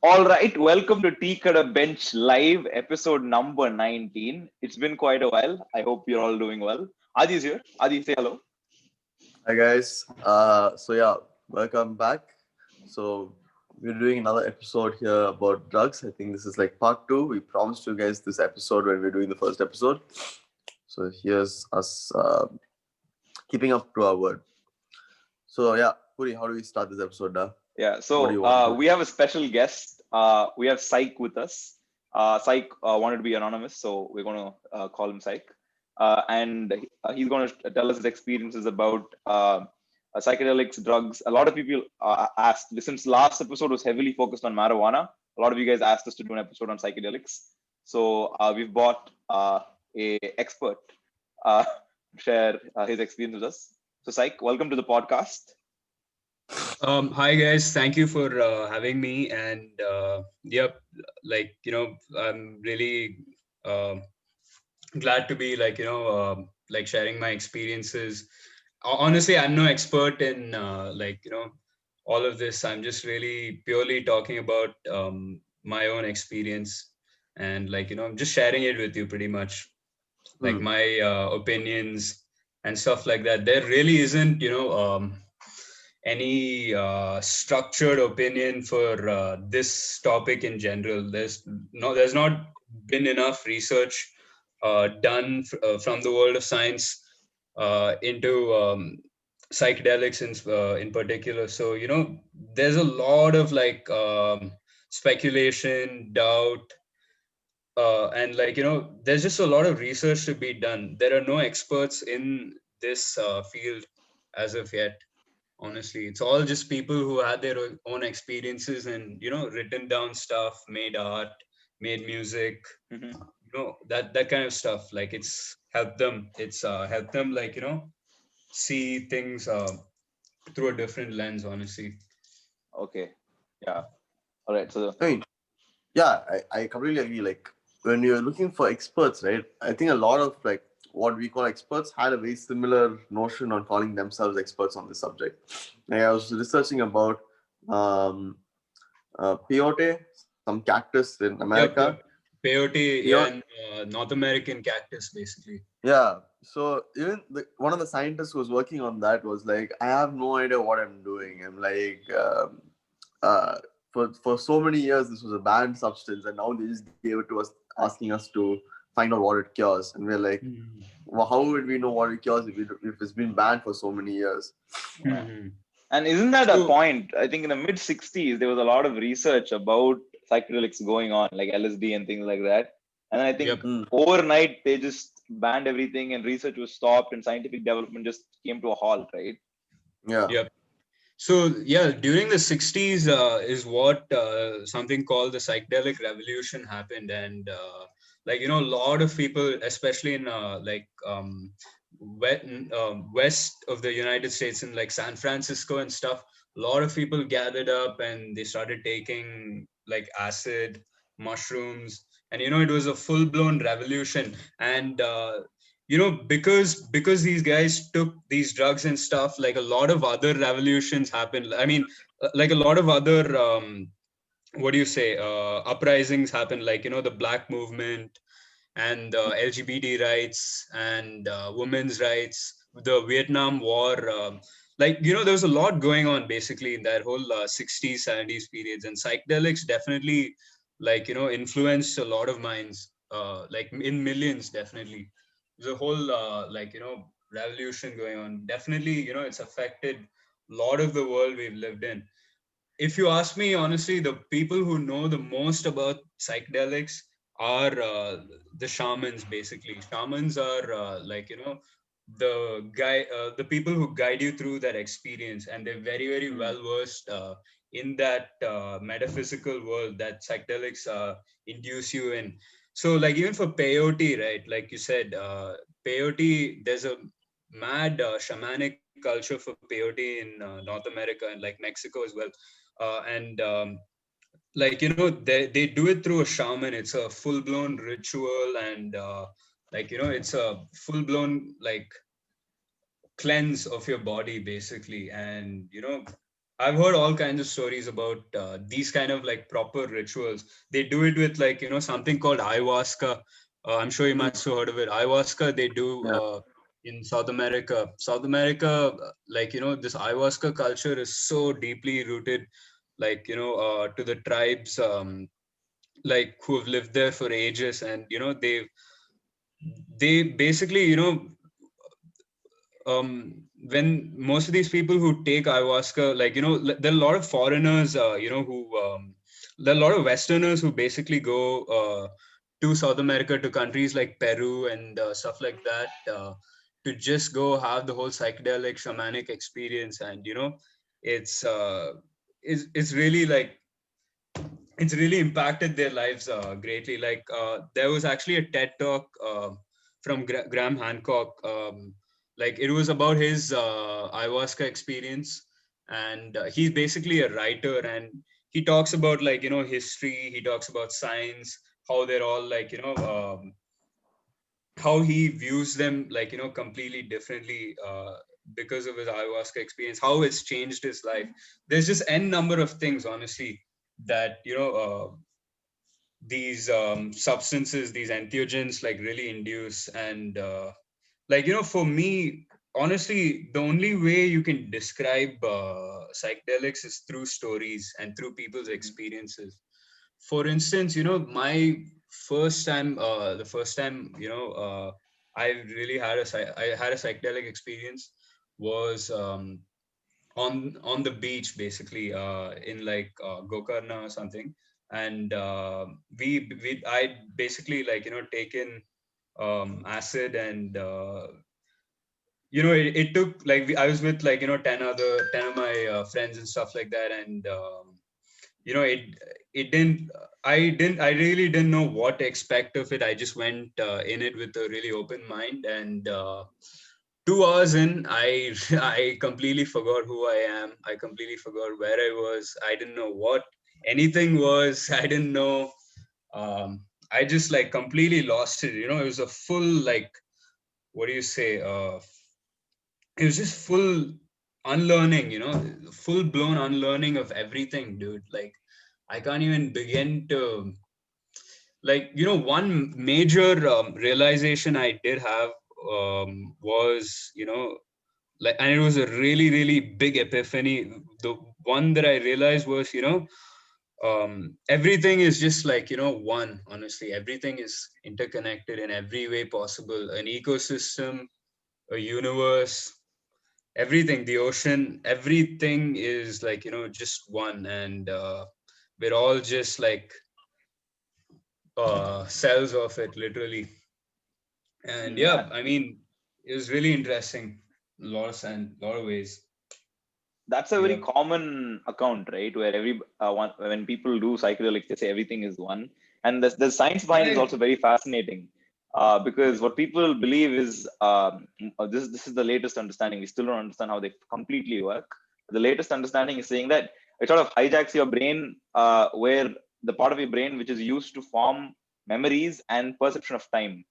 All right, welcome to TKB Bench Live, episode number 19. It's been quite a while. I hope you're all doing well. Adi is here. Adi, say hello. Hi guys. Welcome back. So we're doing another episode here about drugs. I think this is like part two. We promised you guys this episode when we're doing the first episode. So here's us keeping up to our word. So yeah, Puri, how do we start this episode now? Yeah, What do so you want to do? we have a special guest. We have Sike with us. Sike wanted to be anonymous, so we're going to call him Sike. And he's going to tell us his experiences about psychedelics, drugs. A lot of people asked, since last episode was heavily focused on marijuana, a lot of you guys asked us to do an episode on psychedelics. So we've brought a expert to share his experience with us. So Sike, welcome to the podcast. Hi guys, thank you for having me. And I'm really uh, glad to be sharing my experiences. Honestly, I'm no expert in all of this. I'm just really purely talking about my own experience and I'm just sharing it with you pretty much, like Hmm. my opinions and stuff like that. There really isn't any structured opinion for this topic in general. There's not been enough research done from the world of science into psychedelics in particular. So there's a lot of speculation, doubt, and there's just a lot of research to be done. There are no experts in this field as of yet. Honestly, it's all just people who had their own experiences and written down stuff, made art, made music, Mhm. that kind of stuff. Like it's helped them see things through a different lens, honestly. Okay. Yeah. All right. So I mean, I completely agree. Like when you're looking for experts, right? I think a lot of like what we call experts had a very similar notion on calling themselves experts on this subject. Like, I was researching about um, peyote, some cactus in Yep, America. yep. Peyote, yeah, Peyote, and North American cactus, basically. yeah. So even one of the scientists who was working on that was like, I have no idea what I'm doing. I'm like, uh, for so many years this was a banned substance, and now they just gave it to us, asking us to find out what it cures, and we're like, Mhm. well, how would we know what it cures if it's been banned for so many years? yeah. Mhm. And isn't that a So, point? I think in the mid 60s, there was a lot of research about psychedelics going on, like LSD and things like that. And then I think yep, Hmm. overnight, they just banned everything and research was stopped and scientific development just came to a halt, right? Yeah. yep. So yeah, during the 60s is what something called the psychedelic revolution happened, and a lot of people, especially in west of the United States, in like San Francisco and stuff, a lot of people gathered up and they started taking like acid, mushrooms, and it was a full blown revolution. And because these guys took these drugs and stuff, like a lot of other revolutions happened. I mean, like a lot of other what do you say, uprisings happened, like the black movement and LGBT rights and women's rights, the Vietnam War. There was a lot going on basically in that whole 60s 70s periods, and psychedelics definitely influenced a lot of minds, like in millions. Definitely there's a whole revolution going on. Definitely, it's affected a lot of the world we've lived in. If you ask me honestly, the people who know the most about psychedelics are the shamans. Basically, shamans are the people who guide you through that experience, and they're very very Mm. well versed in that metaphysical world that psychedelics induce you in. So like even for peyote, right, like you said, peyote, there's a mad shamanic culture for peyote in North America and like Mexico as well. And they do it through a shaman. It's a full blown ritual, and it's a full blown like cleanse of your body basically. And I've heard all kinds of stories about these kind of like proper rituals. They do it with like, something called ayahuasca. I'm sure you must have heard of it. Ayahuasca, they do Yeah. in South America. South America, like, this ayahuasca culture is so deeply rooted, like, to the tribes, like who have lived there for ages. And, they basically, when most of these people who take ayahuasca, like, there are a lot of foreigners, there are a lot of Westerners who basically go to South America, to countries like Peru and stuff like that, to just go have the whole psychedelic shamanic experience. And, it's, uh, it's really like, it's really impacted their lives greatly. Like there was actually a TED talk from Graham Hancock. Like it was about his ayahuasca experience, and he's basically a writer, and he talks about like history. He talks about science, how they're all like how he views them like completely differently because of his ayahuasca experience, how it's changed his life. There's just n number of things, honestly, that these substances, these entheogens, like really induce. And like for me, honestly, the only way you can describe psychedelics is through stories and through people's experiences. For instance, my first time, the first time, I really had I had a psychedelic experience was on the beach, basically in like Gokarna or something. And I basically like taken acid. And it took like I was with like 10 of my friends and stuff like that. And you know it it didn't I really didn't know what to expect of it. I just went in it with a really open mind. And 2 hours in, I completely forgot who I am. I completely forgot where I was. I didn't know what anything was. I didn't know. I just like completely lost it. It was a full like, what do you say? It was just full unlearning. Full blown unlearning of everything, dude. Like I can't even begin to, like, one major realization I did have was, like, and it was a really really big epiphany. The one that I realized was, everything is just like, one. Honestly, everything is interconnected in every way possible. An ecosystem, a universe, everything, the ocean, everything is like, just one. And we're all just like cells of it, literally. And Hmm. yeah, I mean, it was really interesting, a lot of sense, a lot of ways. That's a very Yeah. common account, right? Where when people do psychedelics, they say everything is one, and the science behind it is Yeah. also very fascinating. Because what people believe is this is the latest understanding. We still don't understand how they completely work. The latest understanding is saying that it sort of hijacks your brain, where the part of your brain which is used to form memories and perception of time.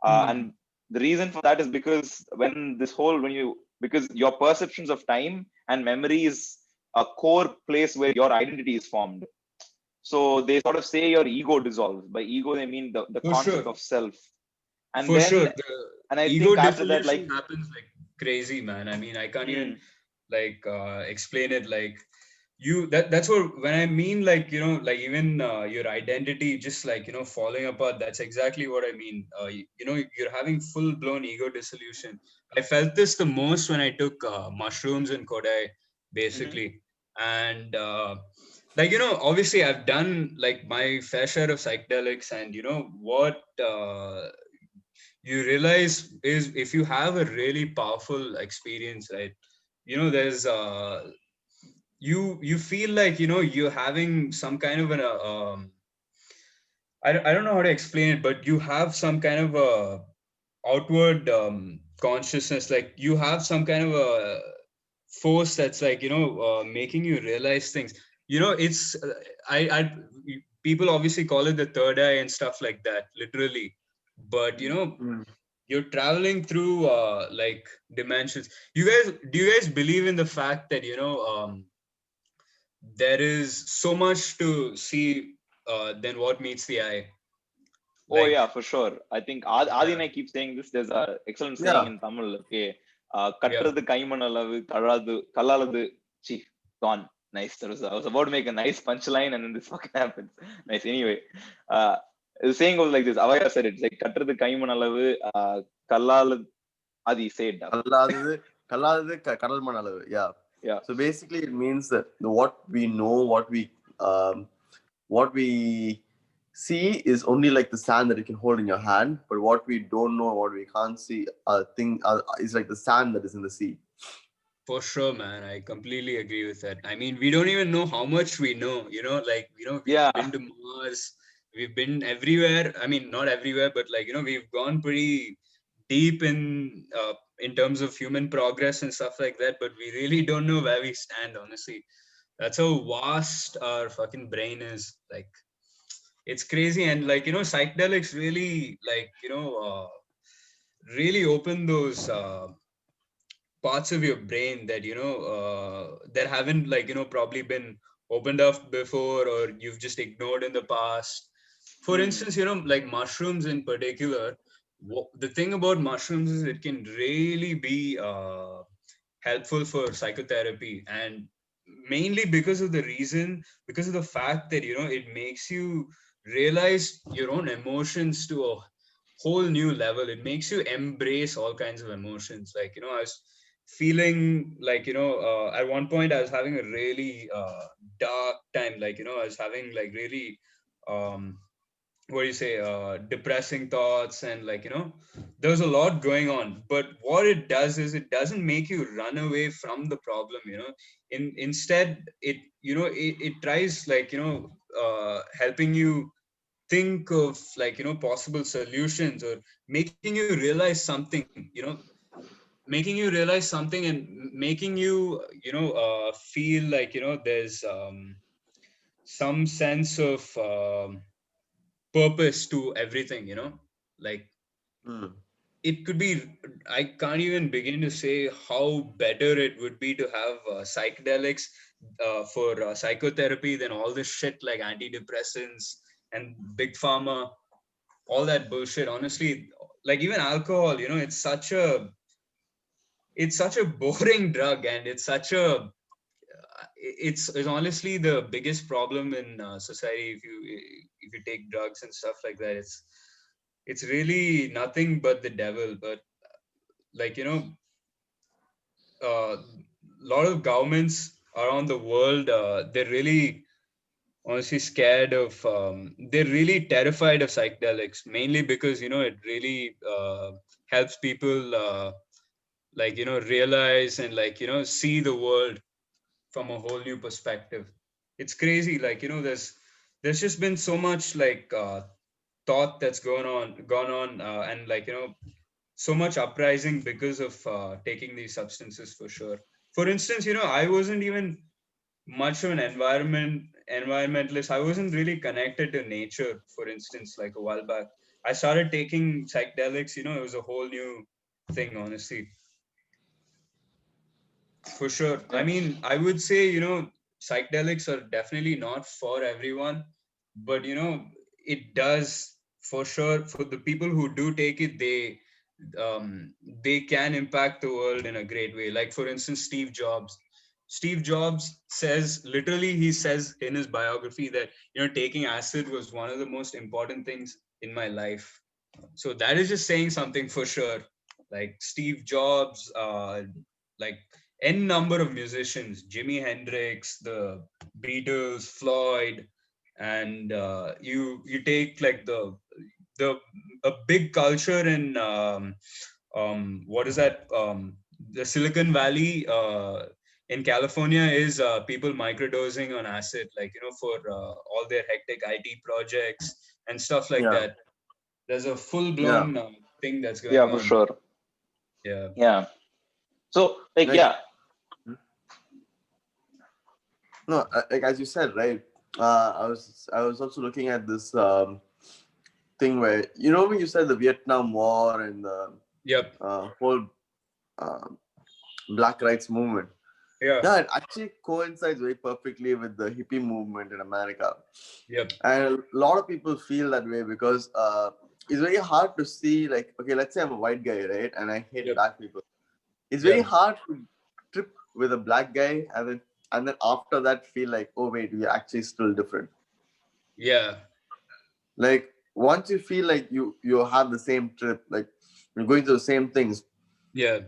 And Hmm. the reason for that is because when you because your perceptions of time and memory is a core place where your identity is formed. So they sort of say your ego dissolves. By ego they mean the For concept sure. of self. And For sure. then The and I ego think after that, dissolution like, happens like crazy, man. I mean, I can't even hmm, like explain it. Like that's what, when I mean, like, like even your identity just like, falling apart. That's exactly what I mean. You're having full blown ego dissolution. I felt this the most when I took mushrooms in Kodai, hmm, basically. And like, obviously I've done like my fair share of psychedelics. And what you realize is, if you have a really powerful experience, right, there's you feel like, you're having some kind of an I don't know how to explain it, but you have some kind of a outward consciousness. Like you have some kind of a force that's like, making you realize things. It's I people obviously call it the third eye and stuff like that, literally. But hmm. Mm. you're traveling through like dimensions. Do you guys believe in the fact that there is so much to see than what meets the eye. Oh Like, yeah, for sure. I think Adi and I keep saying this. There's a excellent saying Yeah. in Tamil. Okay, yeah, கட்டுறது கைமண் அளவு கல்லாது கல்லாலது C gone. Nice. I was about to make a nice punchline and then this fucking happens. Nice. Anyway, uh, the saying goes like this. Avaya said it. It's like கட்டுறது கைமண் அளவு கல்லாலது. Adi say it. கல்லாதது கல்லாதது கடல் மண் அளவு. Yeah. Yeah. So basically, it means that what we know, what we see is only like the sand that you can hold in your hand. But what we don't know, what we can't see, is like the sand that is in the sea. for sure, man. I completely agree with that. I mean, we don't even know how much we know, like, we've Yeah. been to Mars, we've been everywhere. I mean, not everywhere, but like, we've gone pretty deep in terms of human progress and stuff like that, but we really don't know where we stand, honestly. That's how vast our fucking brain is. Like, it's crazy. And like, psychedelics really, like, really open those parts of your brain that that haven't, like, probably been opened up before, or you've just ignored in the past. For instance, like mushrooms in particular, the thing about mushrooms is it can really be helpful for psychotherapy, and mainly because of the fact that it makes you realize your own emotions to a whole new level. It makes you embrace all kinds of emotions. Like, I was feeling like, at one point I was having a really dark time. Like, I was having like really um what do you say, depressing thoughts, and like, there was a lot going on. But what it does is it doesn't make you run away from the problem. Instead, it tries, like, helping you think of, like, possible solutions, or making you realize something, and making you, feel like, there's some sense of purpose to everything. Like, Hmm. it could be, I can't even begin to say how better it would be to have psychedelics for psychotherapy than all this shit like antidepressants and big pharma, all that bullshit. Honestly, like, even alcohol, it's such a boring drug, and it's honestly the biggest problem in society. If you take drugs and stuff like that, it's really nothing but the devil. But like, a lot of governments around the world, they're really honestly scared of, they're really terrified of psychedelics, mainly because it really helps people, like, realize and, like, see the world from a whole new perspective. It's crazy. Like, there's just been so much, like, thought that's gone on, and like, so much uprising because of taking these substances, for sure. For instance, I wasn't even much of an environmentalist. I wasn't really connected to nature, for instance. Like, a while back, I started taking psychedelics. It was a whole new thing, honestly. For sure. I mean, I would say, psychedelics are definitely not for everyone, but, it does, for sure, for the people who do take it, they can impact the world in a great way. Like, for instance, Steve Jobs. Steve Jobs says, literally, he says in his biography that, taking acid was one of the most important things in my life. So that is just saying something, for sure. Like, Steve Jobs, like, n number of musicians, Jimi Hendrix, the Beatles, Floyd, and you take, like, the a big culture in, what is that, the Silicon Valley in California, is people microdosing on acid, like, for all their hectic IT projects and stuff like Yeah. that. There's a full Yeah. blown thing that's Yeah, going for on. sure. Yeah. Yeah. So like, Like, yeah. no, like as you said, right? I was also looking at this thing where, when you said the Vietnam War and the Yep. whole uh, Black rights movement. Yeah. Yeah, it actually coincides very perfectly with the hippie movement in America. Yep. And a lot of people feel that way because it's very hard to see, like, okay, let's say I'm a white guy, right? And I hate Yep. black people. It's very Yep. hard to trip with a black guy and then after that feel like, oh wait, we're actually still different. Yeah. Like once you feel like you have the same trip, like you're going through the same things, Yeah.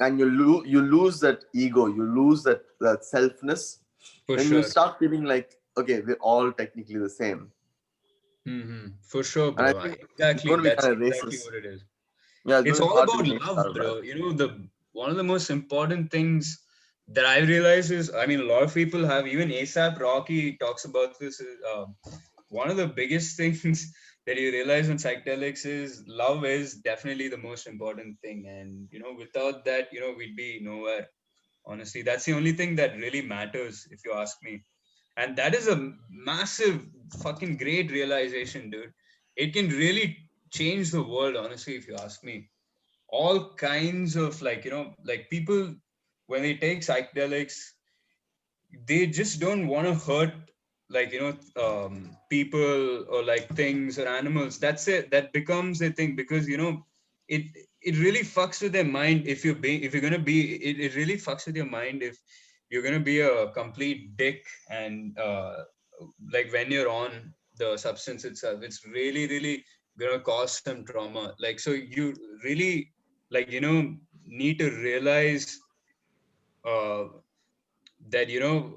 and you lose that ego, you lose that selfness, For then you sure. start feeling like, okay, we're all technically the same. For sure, And I bro. think it's Exactly. going to be That's kind of exactly racist. what it is. Yeah, it's It's going to be all hard to about make it love, out of that. bro. You know, the one of the most important things that I realize is, I mean, a lot of people have, even ASAP Rocky talks about this. Is, one of the biggest things that you realize in psychedelics is love is definitely the most important thing. And, you know, without that, you know, we'd be nowhere. Honestly, that's the only thing that really matters, if you ask me. And that is a massive, fucking great realization, dude. It can really change the world, honestly, if you ask me. All kinds of, like, you know, like people, when they take psychedelics, they just don't want to hurt, like, you know, people or like things or animals. That's it, that becomes a thing, because, you know, it it really fucks with their mind. If you're gonna be, it really fucks with your mind if you're gonna be a complete dick. And like when you're on the substance itself, it's really gonna cause some trauma. Like, so you really, like, you know, need to realize uh, that, you know,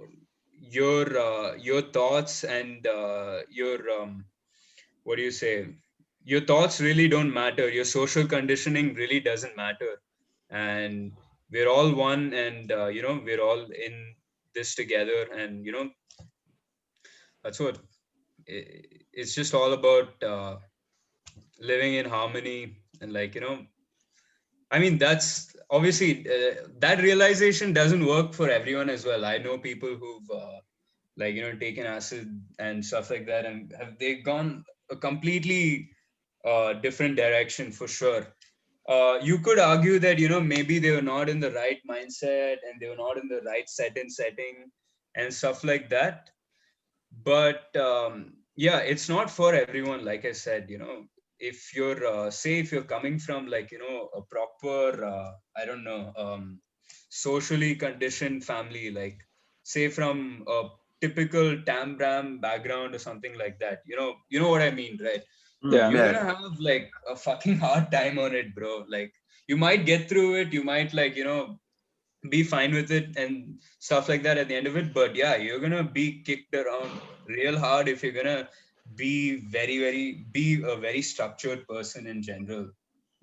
your thoughts and your what do you say, your thoughts really don't matter, your social conditioning really doesn't matter. And we're all one, and you know, we're all in this together. And, you know, that's what it's just all about, living in harmony. And, like, you know, I mean, that's obviously, that realization doesn't work for everyone as well. I know people who've like, you know, taken acid and stuff like that, and have they gone a completely different direction, for sure. You could argue that, you know, maybe they were not in the right mindset, and they were not in the right setting and stuff like that. But yeah, it's not for everyone. Like I said, you know, if you're say if you're coming from, like, you know, a proper I don't know, socially conditioned family, like, say from a typical tambram background or something like that, you know what I mean, right? Yeah. You're Yeah. gonna have like a fucking hard time on it, bro. Like, you might get through it, you might, like, you know, be fine with it and stuff like that at the end of it. But yeah, you're gonna be kicked around real hard if you're gonna be a very structured person in general.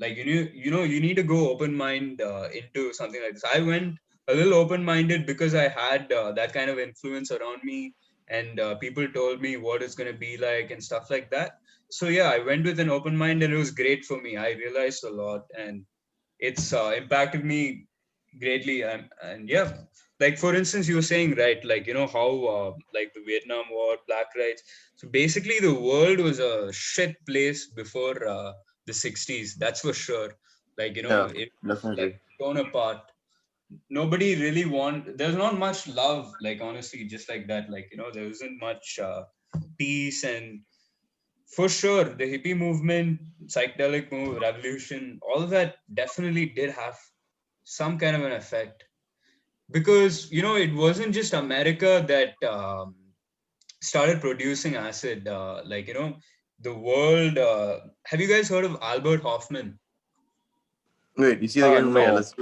Like, you need to go open mind into something like this. I went a little open minded because I had that kind of influence around me, and people told me what it's gonna be like and stuff like that. So yeah, I went with an open mind, and it was great for me. I realized a lot, and it's impacted me greatly. And yeah, like, for instance, you were saying, right, like, you know, how like the Vietnam War, black rights. So basically the world was a shit place before the 60s, that's for sure. Like, you know, Yeah, it, like, definitely. torn apart. Nobody really there's not much love, like, honestly, just like that. Like, you know, there isn't much peace. And for sure, the hippie movement, psychedelic revolution, all of that definitely did have some kind of an effect. Because, you know, it wasn't just America that started producing acid. Like, you know, the world. Have you guys heard of Albert Hoffman? Wait, you see it again? Yeah, No. let's.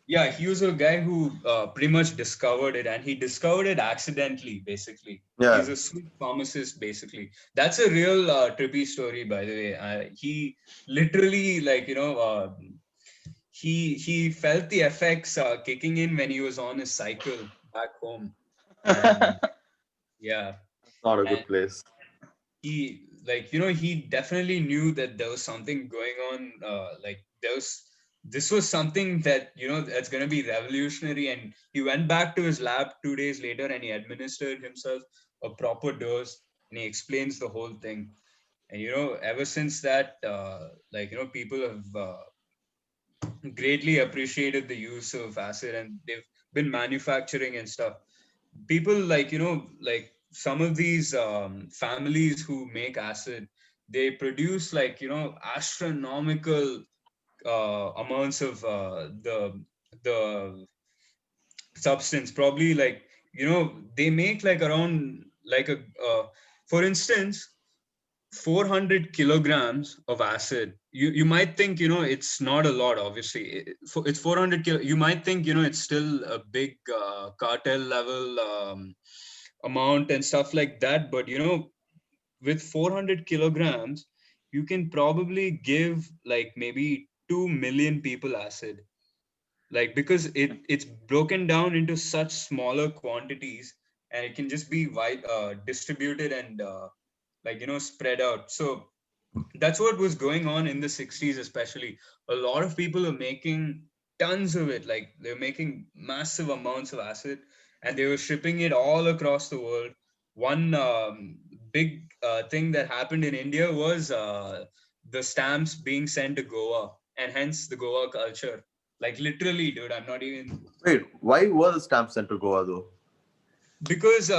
Yeah, he was a guy who pretty much discovered it, and he discovered it accidentally, basically. He's Yeah. a sweet pharmacist, basically. That's a real trippy story, by the way. He literally, like, you know, he felt the effects kicking in when he was on his cycle back home. And yeah, That's not a and good place. he, like, you know, he definitely knew that there was something going on. Like, this was something that, you know, that's going to be revolutionary. And he went back to his lab 2 days later, and he administered himself a proper dose, and he explains the whole thing. And, you know, ever since that, like, you know, people have greatly appreciated the use of acid, and they've been manufacturing and stuff. People like, like some of these families who make acid, they produce like, astronomical amounts of the substance. Probably like, they make like around like a for instance 400 kilograms of acid. You might think, it's not a lot. Obviously it's 400 kilo. You might think, it's still a big cartel level amount and stuff like that, but with 400 kilograms you can probably give like maybe 2 million people acid, like because it's broken down into such smaller quantities, and it can just be distributed and like, spread out. So that's what was going on in the 60s. Especially a lot of people are making tons of it, like they're making massive amounts of acid, and they were shipping it all across the world. One big thing that happened in India was the stamps being sent to Goa, and hence the Goa culture. Like literally, dude, I'm not even. Wait, why were the stamps sent to Goa though? Because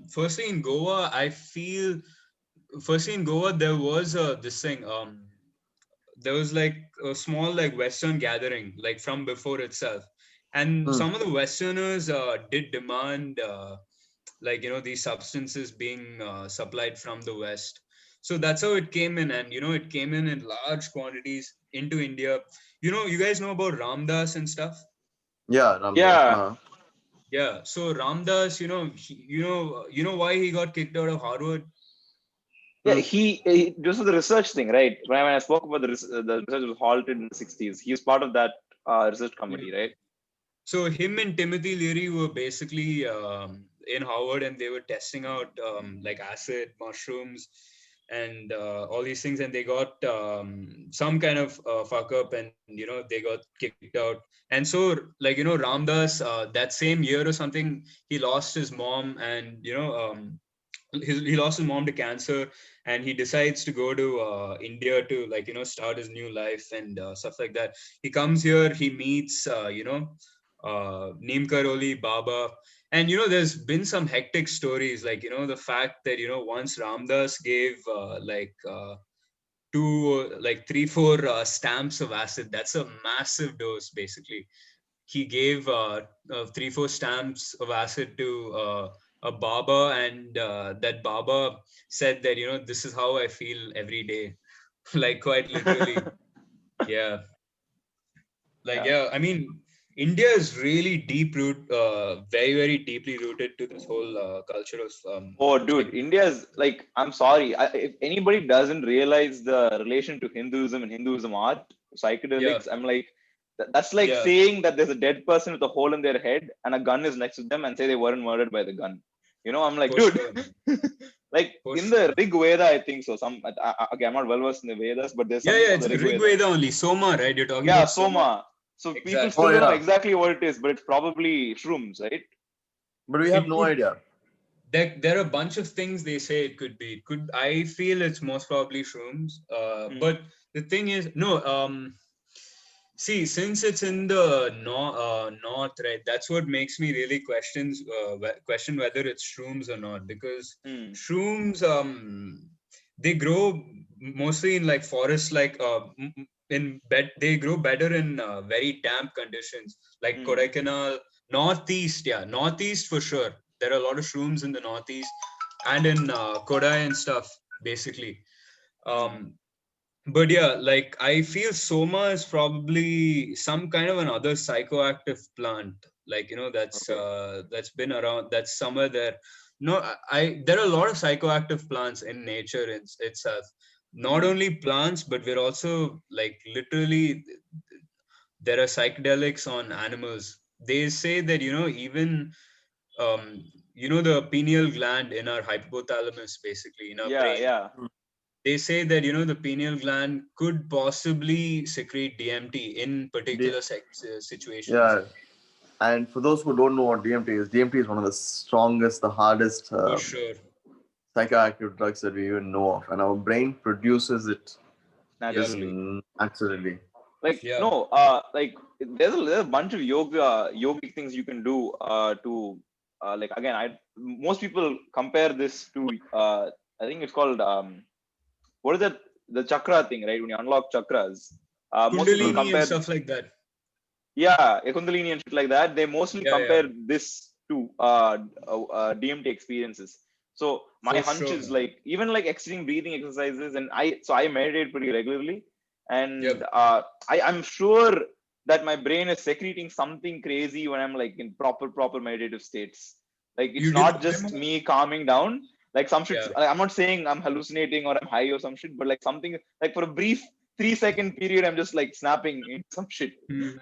firstly in Goa, I feel firstly in Goa there was this thing. There was like a small like Western gathering, like from before itself, and some of the Westerners did demand like, these substances being supplied from the West. So that's how it came in, and it came in large quantities into India. You guys know about Ramdas and stuff. Yeah, Ramdas. Yeah. Yeah, so Ramdas, why he got kicked out of Harvard? Yeah, he this was the research thing, right? When I spoke about the research was halted in the 60s. He was part of that research committee, right? So him and Timothy Leary were basically in Harvard, and they were testing out like acid, mushrooms, and all these things, and they got some kind of fuck up, and they got kicked out. And so like, Ramdas, that same year or something, he lost his mom, and he lost his mom to cancer, and he decides to go to India to like, start his new life and stuff like that. He comes here, he meets Neem Karoli Baba, and there's been some hectic stories, like the fact that once Ramdas gave like two like 3-4 stamps of acid. That's a massive dose. Basically he gave 3-4 stamps of acid to a Baba, and that Baba said that this is how I feel every day. Like quite literally. Yeah, like Yeah. I mean, India is really very very deeply rooted to this whole culture of Oh, dude, India's like, I'm sorry. If anybody doesn't realize the relation to Hinduism and Hinduism art, yeah, psychedelics, I'm like, that's like yeah, saying that there's a dead person with a hole in their head and a gun is next to them and say they weren't murdered by the gun. I'm like, for dude, sure, man. like For in the sure. Rig Veda, I think so. Okay, I'm not well versed in the Vedas, but there's Yeah, something yeah, called it's the Rig Rig Veda. Veda only. Soma, right? You're talking Yeah, about Soma. Soma. So people Exactly. Oh still don't know yeah, exactly what it is, but it's probably shrooms, right? but we have It no could. idea. There are a bunch of things they say it could be. I feel it's most probably shrooms. Hmm. But the thing is, no. See, since it's in the north, right? That's what makes me really question whether it's shrooms or not, because Hmm. shrooms they grow mostly in like forests, like they grow better in very damp conditions, like Hmm. Kodaikanal, northeast. Yeah, northeast for sure. There are a lot of shrooms in the northeast and in Kodai and stuff, basically. Hmm. Um, but yeah, like I feel Soma is probably some kind of another psychoactive plant. Like Okay. that's been around. That's somewhere there. No, there are a lot of psychoactive plants in nature itself. Not Hmm. only plants, but we're also like literally there are psychedelics on animals. They say that even um, the pineal gland in our hypothalamus, basically in our Yeah, brain, yeah. they say that the pineal gland could possibly secrete DMT in D- particular situations. yeah, and for those who don't know what DMT is one of the strongest, the hardest For sure. psychoactive drugs that we even know of, and our brain produces it Yeah, just Naturally. man. naturally. Like Yeah. no, like there's a bunch of yogic things you can do to like again. Most people compare this to I think it's called what is that, the chakra thing, right? When you unlock chakras, most people Mm. Kundalini and compare, stuff like that. yeah, a Kundalini and shit like that. They mostly Yeah, yeah, compare this to DMT experiences. So my for hunch sure, is man. like even like extreme breathing exercises, and I meditate pretty regularly, and Yep. I'm sure that my brain is secreting something crazy when I'm like in proper meditative states. Like it's You did. not just me calming down. Like some shit. Yeah. I'm not saying I'm hallucinating or I'm high or some shit, but like something like for a brief 3 second period, I'm just like snapping in some shit.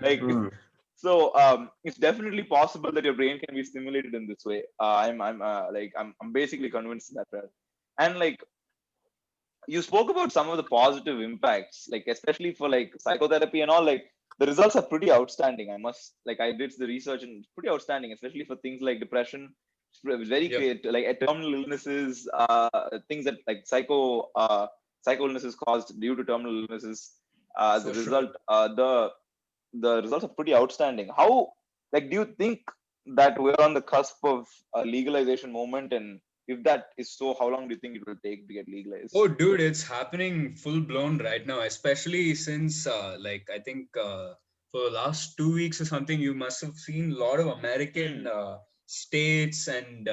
Like Mm-hmm. Mm. so, it's definitely possible that your brain can be stimulated in this way. I'm basically convinced that, and like you spoke about some of the positive impacts, like especially for like psychotherapy and all. Like the results are pretty outstanding. I must like I did the research and it's pretty outstanding, especially for things like depression. It's very Yep. great, like terminal illnesses, things that like psycho illnesses caused due to terminal illnesses. The For sure. result, the results are pretty outstanding. How, like, do you think that we're on the cusp of a legalization moment? And if that is so, how long do you think it will take to get legalized? Oh, dude, it's happening full blown right now, especially since, like, I think for the last 2 weeks or something, you must have seen a lot of American Hmm. states and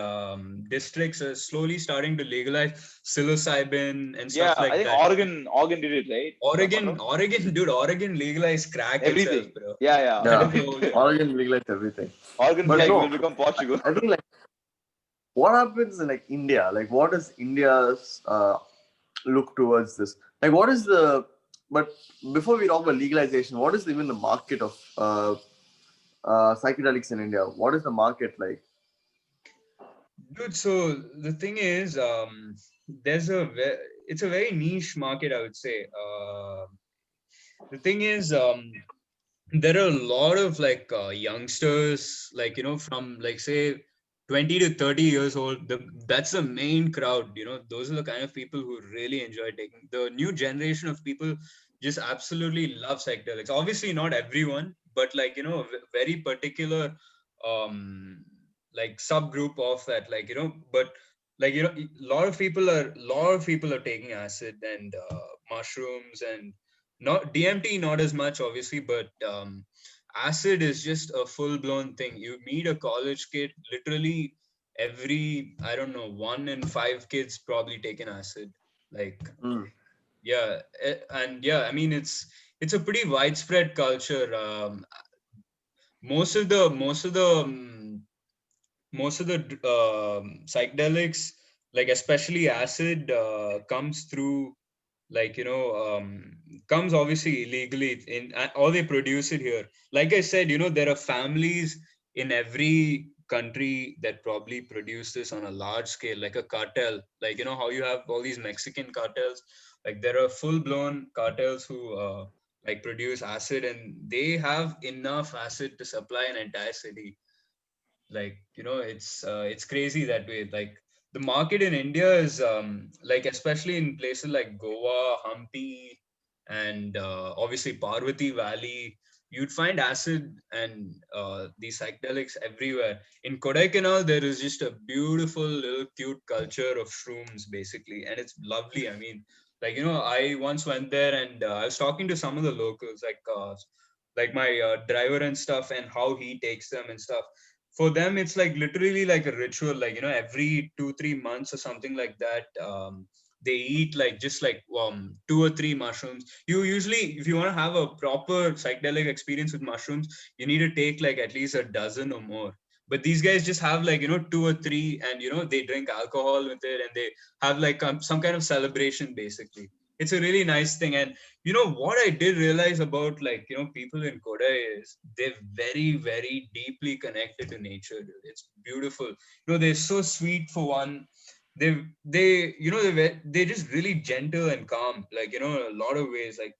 districts are slowly starting to legalize psilocybin and Yeah, stuff I like think that. Oregon did it, right? If I'm not wrong. Oregon, dude, Oregon legalized crack itself, Everything. bro. Yeah, yeah. I Yeah, don't know. Oregon legalized everything. Oregon's But like Like, will no, become Portugal. I think like what happens in like India? Like what does India's look towards this? Like what is the but before we talk about legalization, what is even the market of psychedelics in India? What is the market like? dude, so the thing is, there's it's a very niche market, I would say. The thing is, there are a lot of like youngsters, like, from like say 20 to 30 years old. That's the main crowd. Those are the kind of people who really enjoy taking. The new generation of people just absolutely love psychedelics. Obviously, not everyone, but like, very particular, um, like subgroup of that. Like, but like, a lot of people are taking acid and mushrooms and not DMT, not as much, obviously, but acid is just a full blown thing. You meet a college kid, literally every, I don't know, 1 in 5 kids probably taken acid. Like, Mm. yeah, and yeah, I mean, it's a pretty widespread culture. Most of the psychedelics, like especially acid, comes through, like, comes obviously illegally in, or they produce it here. Like I said, there are families in every country that probably produce this on a large scale, like a cartel. Like, how you have all these Mexican cartels, like there are full blown cartels who like produce acid, and they have enough acid to supply an entire city. Like, it's crazy that way. Like, the market in India is, like, especially in places like Goa, Hampi, and obviously Parvati Valley, you'd find acid and these psychedelics everywhere. In Kodaikanal, there is just a beautiful little cute culture of shrooms, basically, and it's lovely. I mean, like, I once went there, and I was talking to some of the locals, like my driver and stuff, and how he takes them and stuff. For them, it's like literally like a ritual. Like, every 2-3 months or something like that, they eat like just like 2 or 3 mushrooms. You usually, if you want to have a proper psychedelic experience with mushrooms, you need to take like at least a dozen or more. But these guys just have like, 2 or 3, and they drink alcohol with it, and they have like some kind of celebration, basically. It's a really nice thing. And what I did realize about, like, people in Kodai is they're very, very deeply connected to nature, dude. It's beautiful. They're so sweet for one. They're just really gentle and calm, like, in a lot of ways. Like,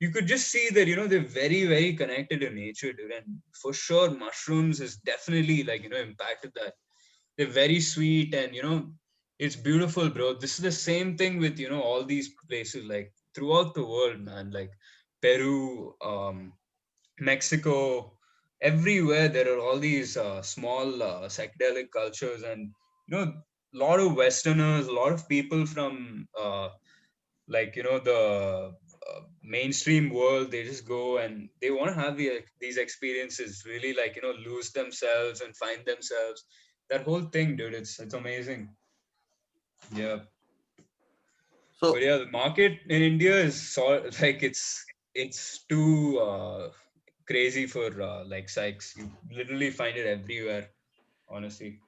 you could just see that, they're very, very connected to nature, dude. And for sure, mushrooms has definitely, like, impacted that. They're very sweet, and it's beautiful, bro. This is the same thing with all these places, like throughout the world, man. Like, Peru, Mexico, everywhere there are all these small psychedelic cultures, and a lot of Westerners, a lot of people from the mainstream world. They just go and they want to have these experiences, really lose themselves and find themselves. That whole thing, dude, it's amazing. Yeah. But So, yeah, the market in India is like it's too crazy for psychs. You literally find it everywhere, honestly.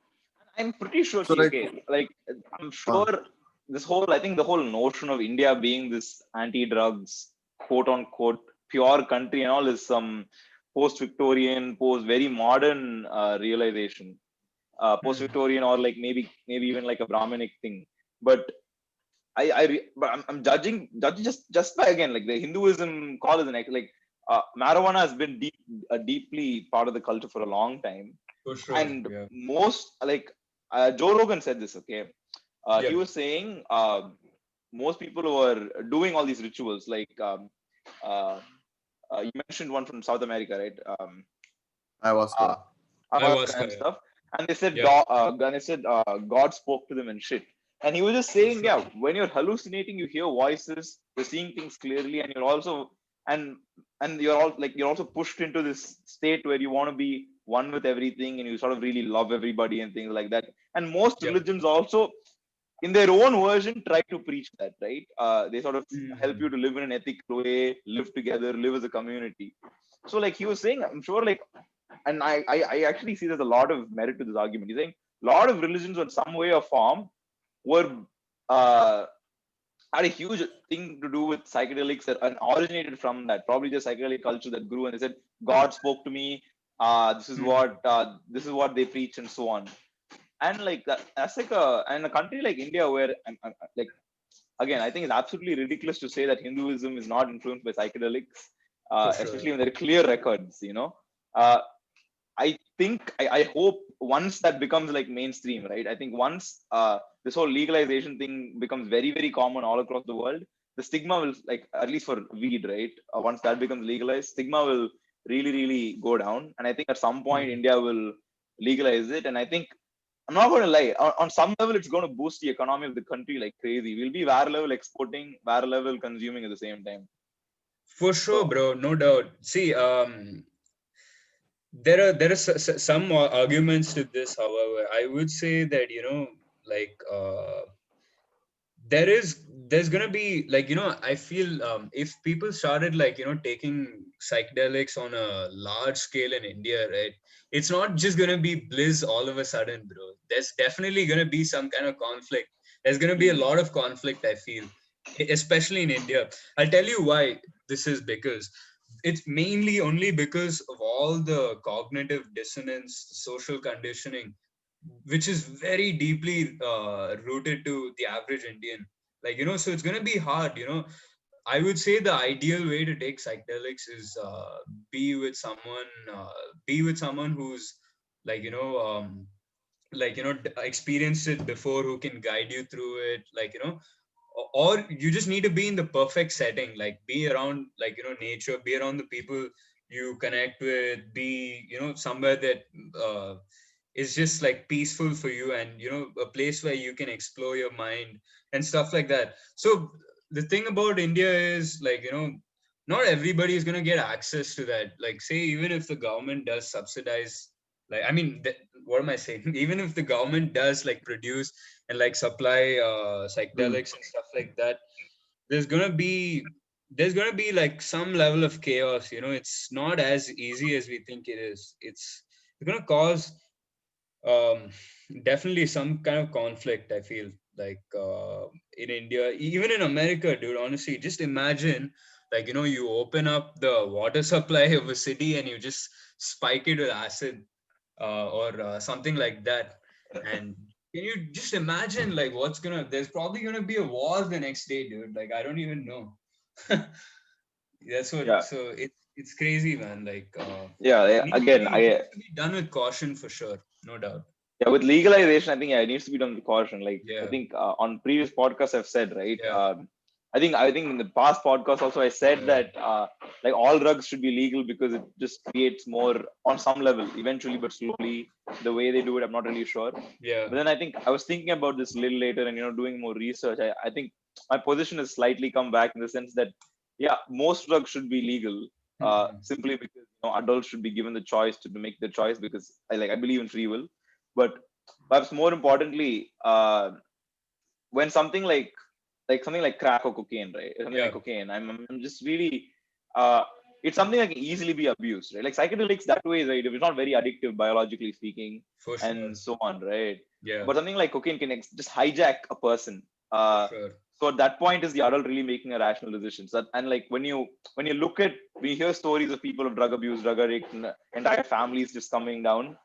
I'm pretty sure, so see, like, okay, like I'm uh, sure I think the whole notion of India being this anti-drugs, quote unquote, pure country and all is some post-Victorian, very modern realization. Hmm. Post-Victorian or like maybe even like a Brahminic thing. But but I'm judging just by again like the Hinduism call is like marijuana has been deeply part of the culture for a long time, For sure. and Yeah. most like Joe Rogan said this. Okay, he Yep. was saying most people who are doing all these rituals like uh, you mentioned one from South America, right? Uh, ayahuasca. Ayahuasca Ayahuasca. and Yeah. stuff, and they said Yep. God spoke to them and shit. And he was just For saying, yeah, sure. when you're hallucinating, you hear voices, you're seeing things clearly, and and you're also pushed into this state where you want to be one with everything, and you sort of really love everybody and things like that. And most Yep. religions also, in their own version, try to preach that, right? They sort of help you Mhm. to live in an ethical way, live together, live as a community. So, like he was saying, I'm sure, like, and I actually see there's a lot of merit to this argument. He's saying a lot of religions, in some way or form, were uh, had a huge thing to do with psychedelics and originated from that. Probably the psychedelic culture that grew, and they said God spoke to me. This is what they preach, and so on. And like that's like a country like India where like again, I think it's absolutely ridiculous to say that Hinduism is not influenced by psychedelics, For especially sure. when there are clear records. Uh, I hope once that becomes like mainstream, right? I think once this whole legalization thing becomes very, very common all across the world, the stigma will, like, at least for weed, right? Once that becomes legalized, stigma will really, really go down. And I think at some point Mhm. India will legalize it. And I think I'm not going to lie. On some level, it's going to boost the economy of the country like crazy. We'll be where level exporting, where level consuming at the same time. For sure, So bro. No doubt. See, there are some arguments to this. However, I would say that like there's gonna be I feel if people started taking psychedelics on a large scale in India, right? It's not just gonna be bliss all of a sudden, bro. There's definitely gonna be some kind of conflict. There's gonna be a hmm, lot of conflict, I feel, especially in India. I'll tell you why. This is because it's mainly only because of all the cognitive dissonance, social conditioning, which is very deeply rooted to the average Indian. So it's gonna be hard. I would say the ideal way to take psychedelics is be with someone, be with someone who's like experienced it before, who can guide you through it, or you just need to be in the perfect setting, like be around nature, be around the people you connect with, be somewhere that uh, is just like peaceful for you, and a place where you can explore your mind and stuff like that. So the thing about India is not everybody is going to get access to that. Like, say, even if the government does subsidize, what am I saying? Even if the government does produce and supply Hmm. psychedelics and stuff like that, there's gonna be like some level of chaos. It's not as easy as we think it is. It's gonna cause um definitely some kind of conflict, I feel, in India, even in America, dude. Honestly, just imagine, you open up the water supply of a city and you just spike it with acid, or something like that. And can you just imagine, there's probably gonna be a war the next day, dude. Like, I don't even know. That's what. yeah, So it's crazy, man. yeah. Again, It needs to be done with caution, for sure, no doubt. yeah, with legalization, I think, yeah, it needs to be done with caution. Like I Yeah, think on previous podcasts I've said, right? yeah, I think in the past podcast also I said that like all drugs should be legal because it just creates more on some level eventually, but slowly the way they do it, I'm not really sure. Yeah. But then I think I was thinking about this a little later and doing more research. I think my position has slightly come back in the sense that yeah, most drugs should be legal. Simply because adults should be given the choice to make the choice because I believe in free will. But perhaps more importantly, when something like crack or cocaine, right? Something like Yeah. cocaine. I'm just really uh it's something that can easily be abused, right? Like psychedelics that way, right? It's not very addictive biologically speaking, For sure. and so on, right? Yeah. But something like cocaine can just hijack a person. For sure. So at that point is the adult really making a rational decision. So and like when you look at we hear stories of people of drug abuse, drug addict, and entire families just coming down.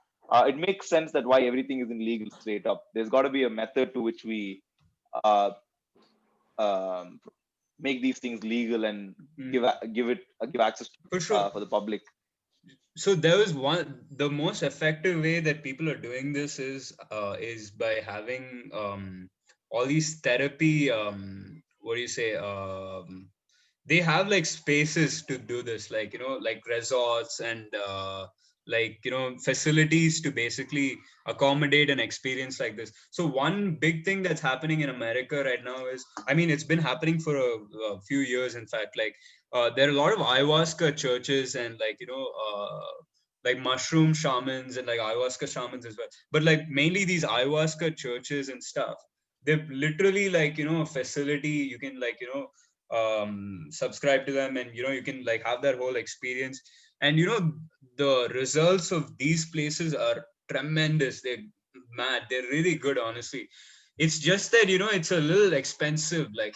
It makes sense that why everything isn't legal straight up. There's got to be a method to which we uh, um, make these things legal and give access For sure. for the public. So there was the most effective way that people are doing this is by having all these therapy what do you say they have like spaces to do this, like like resorts and like facilities to basically accommodate an experience like this. So one big thing that's happening in America right now is, I mean, it's been happening for a few years, in fact. Like there are a lot of ayahuasca churches and like mushroom shamans and like ayahuasca shamans as well, but like mainly these ayahuasca churches and stuff, they've literally like a facility. You can like subscribe to them, and you can like have that whole experience. And the results of these places are tremendous. They're mad, they're really good, honestly. It's just that it's a little expensive. Like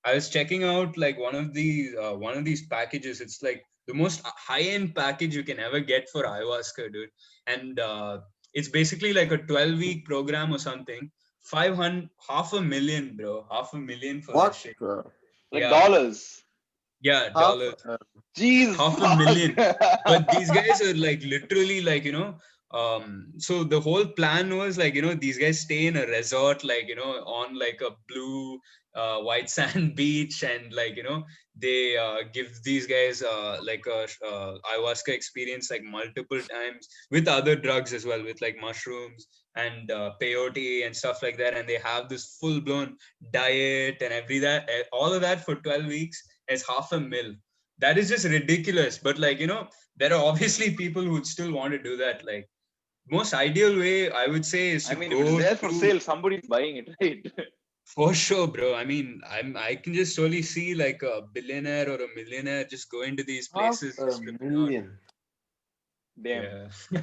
I was checking out like one of these packages. It's like the most high-end package you can ever get for ayahuasca, dude. And it's basically like a 12-week program or something. 500, half a million, bro. Half a million for that What? shit. Like Yeah, dollars. yeah, Half? dollars. Jesus Half a fuck. million. But these guys are like literally like so the whole plan was like these guys stay in a resort, like on like a blue white sand beach, and like they give these guys like a ayahuasca experience like multiple times with other drugs as well, with like mushrooms and peyote and stuff like that. And they have this full blown diet and all of that for 12 weeks as half a mil. That is just ridiculous. But like there are obviously people who would still want to do that. Like most ideal way, I would say, is I to mean, if it's go there for to, sale, somebody's buying it, right? for sure, bro. I mean, I can just slowly see like a billionaire or a millionaire just going to these Half places, a just tripping out. million. Damn. Yeah.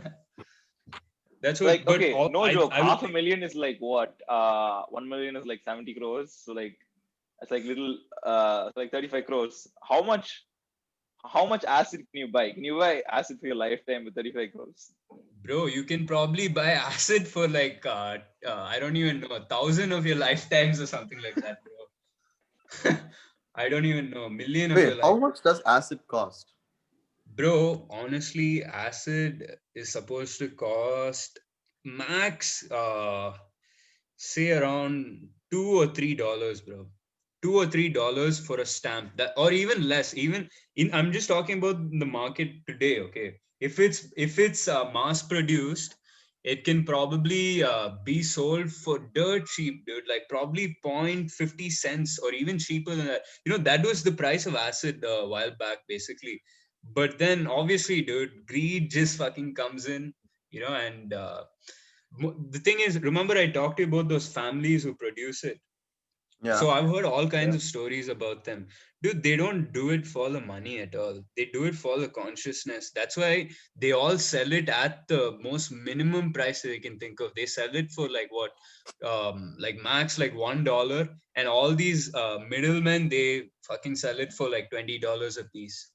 That's what. Like, But okay, all, no joke. I would Half a think, million is like what? 1 million is like 70 crores. So like it's like little like 35 crores. How much acid can you buy? Can you buy acid for your lifetime with 35 crores? bro, you can probably buy acid for like I don't even know, 1,000 of your lifetimes or something like that, bro. I don't even know, a million of Wait, your how life. much does acid cost? Bro, honestly, acid is supposed to cost max say around $2 or $3, bro. $2 or $3 for a stamp, that, or even less. Even in, I'm just talking about the market today, okay? If it's mass produced, it can probably be sold for dirt cheap, dude. Like probably 0.50 cents or even cheaper than that. That was the price of acid a while back, basically. But then obviously, dude, greed just fucking comes in, and the thing is, remember I talked to you about those families who produce it. Yeah. So I've heard all kinds Yeah. of stories about them. Dude, they don't do it for the money at all. They do it for the consciousness. That's why they all sell it at the most minimum price that they can think of. They sell it for like what? Like max like $1. And all these middlemen, they fucking sell it for like $20 a piece.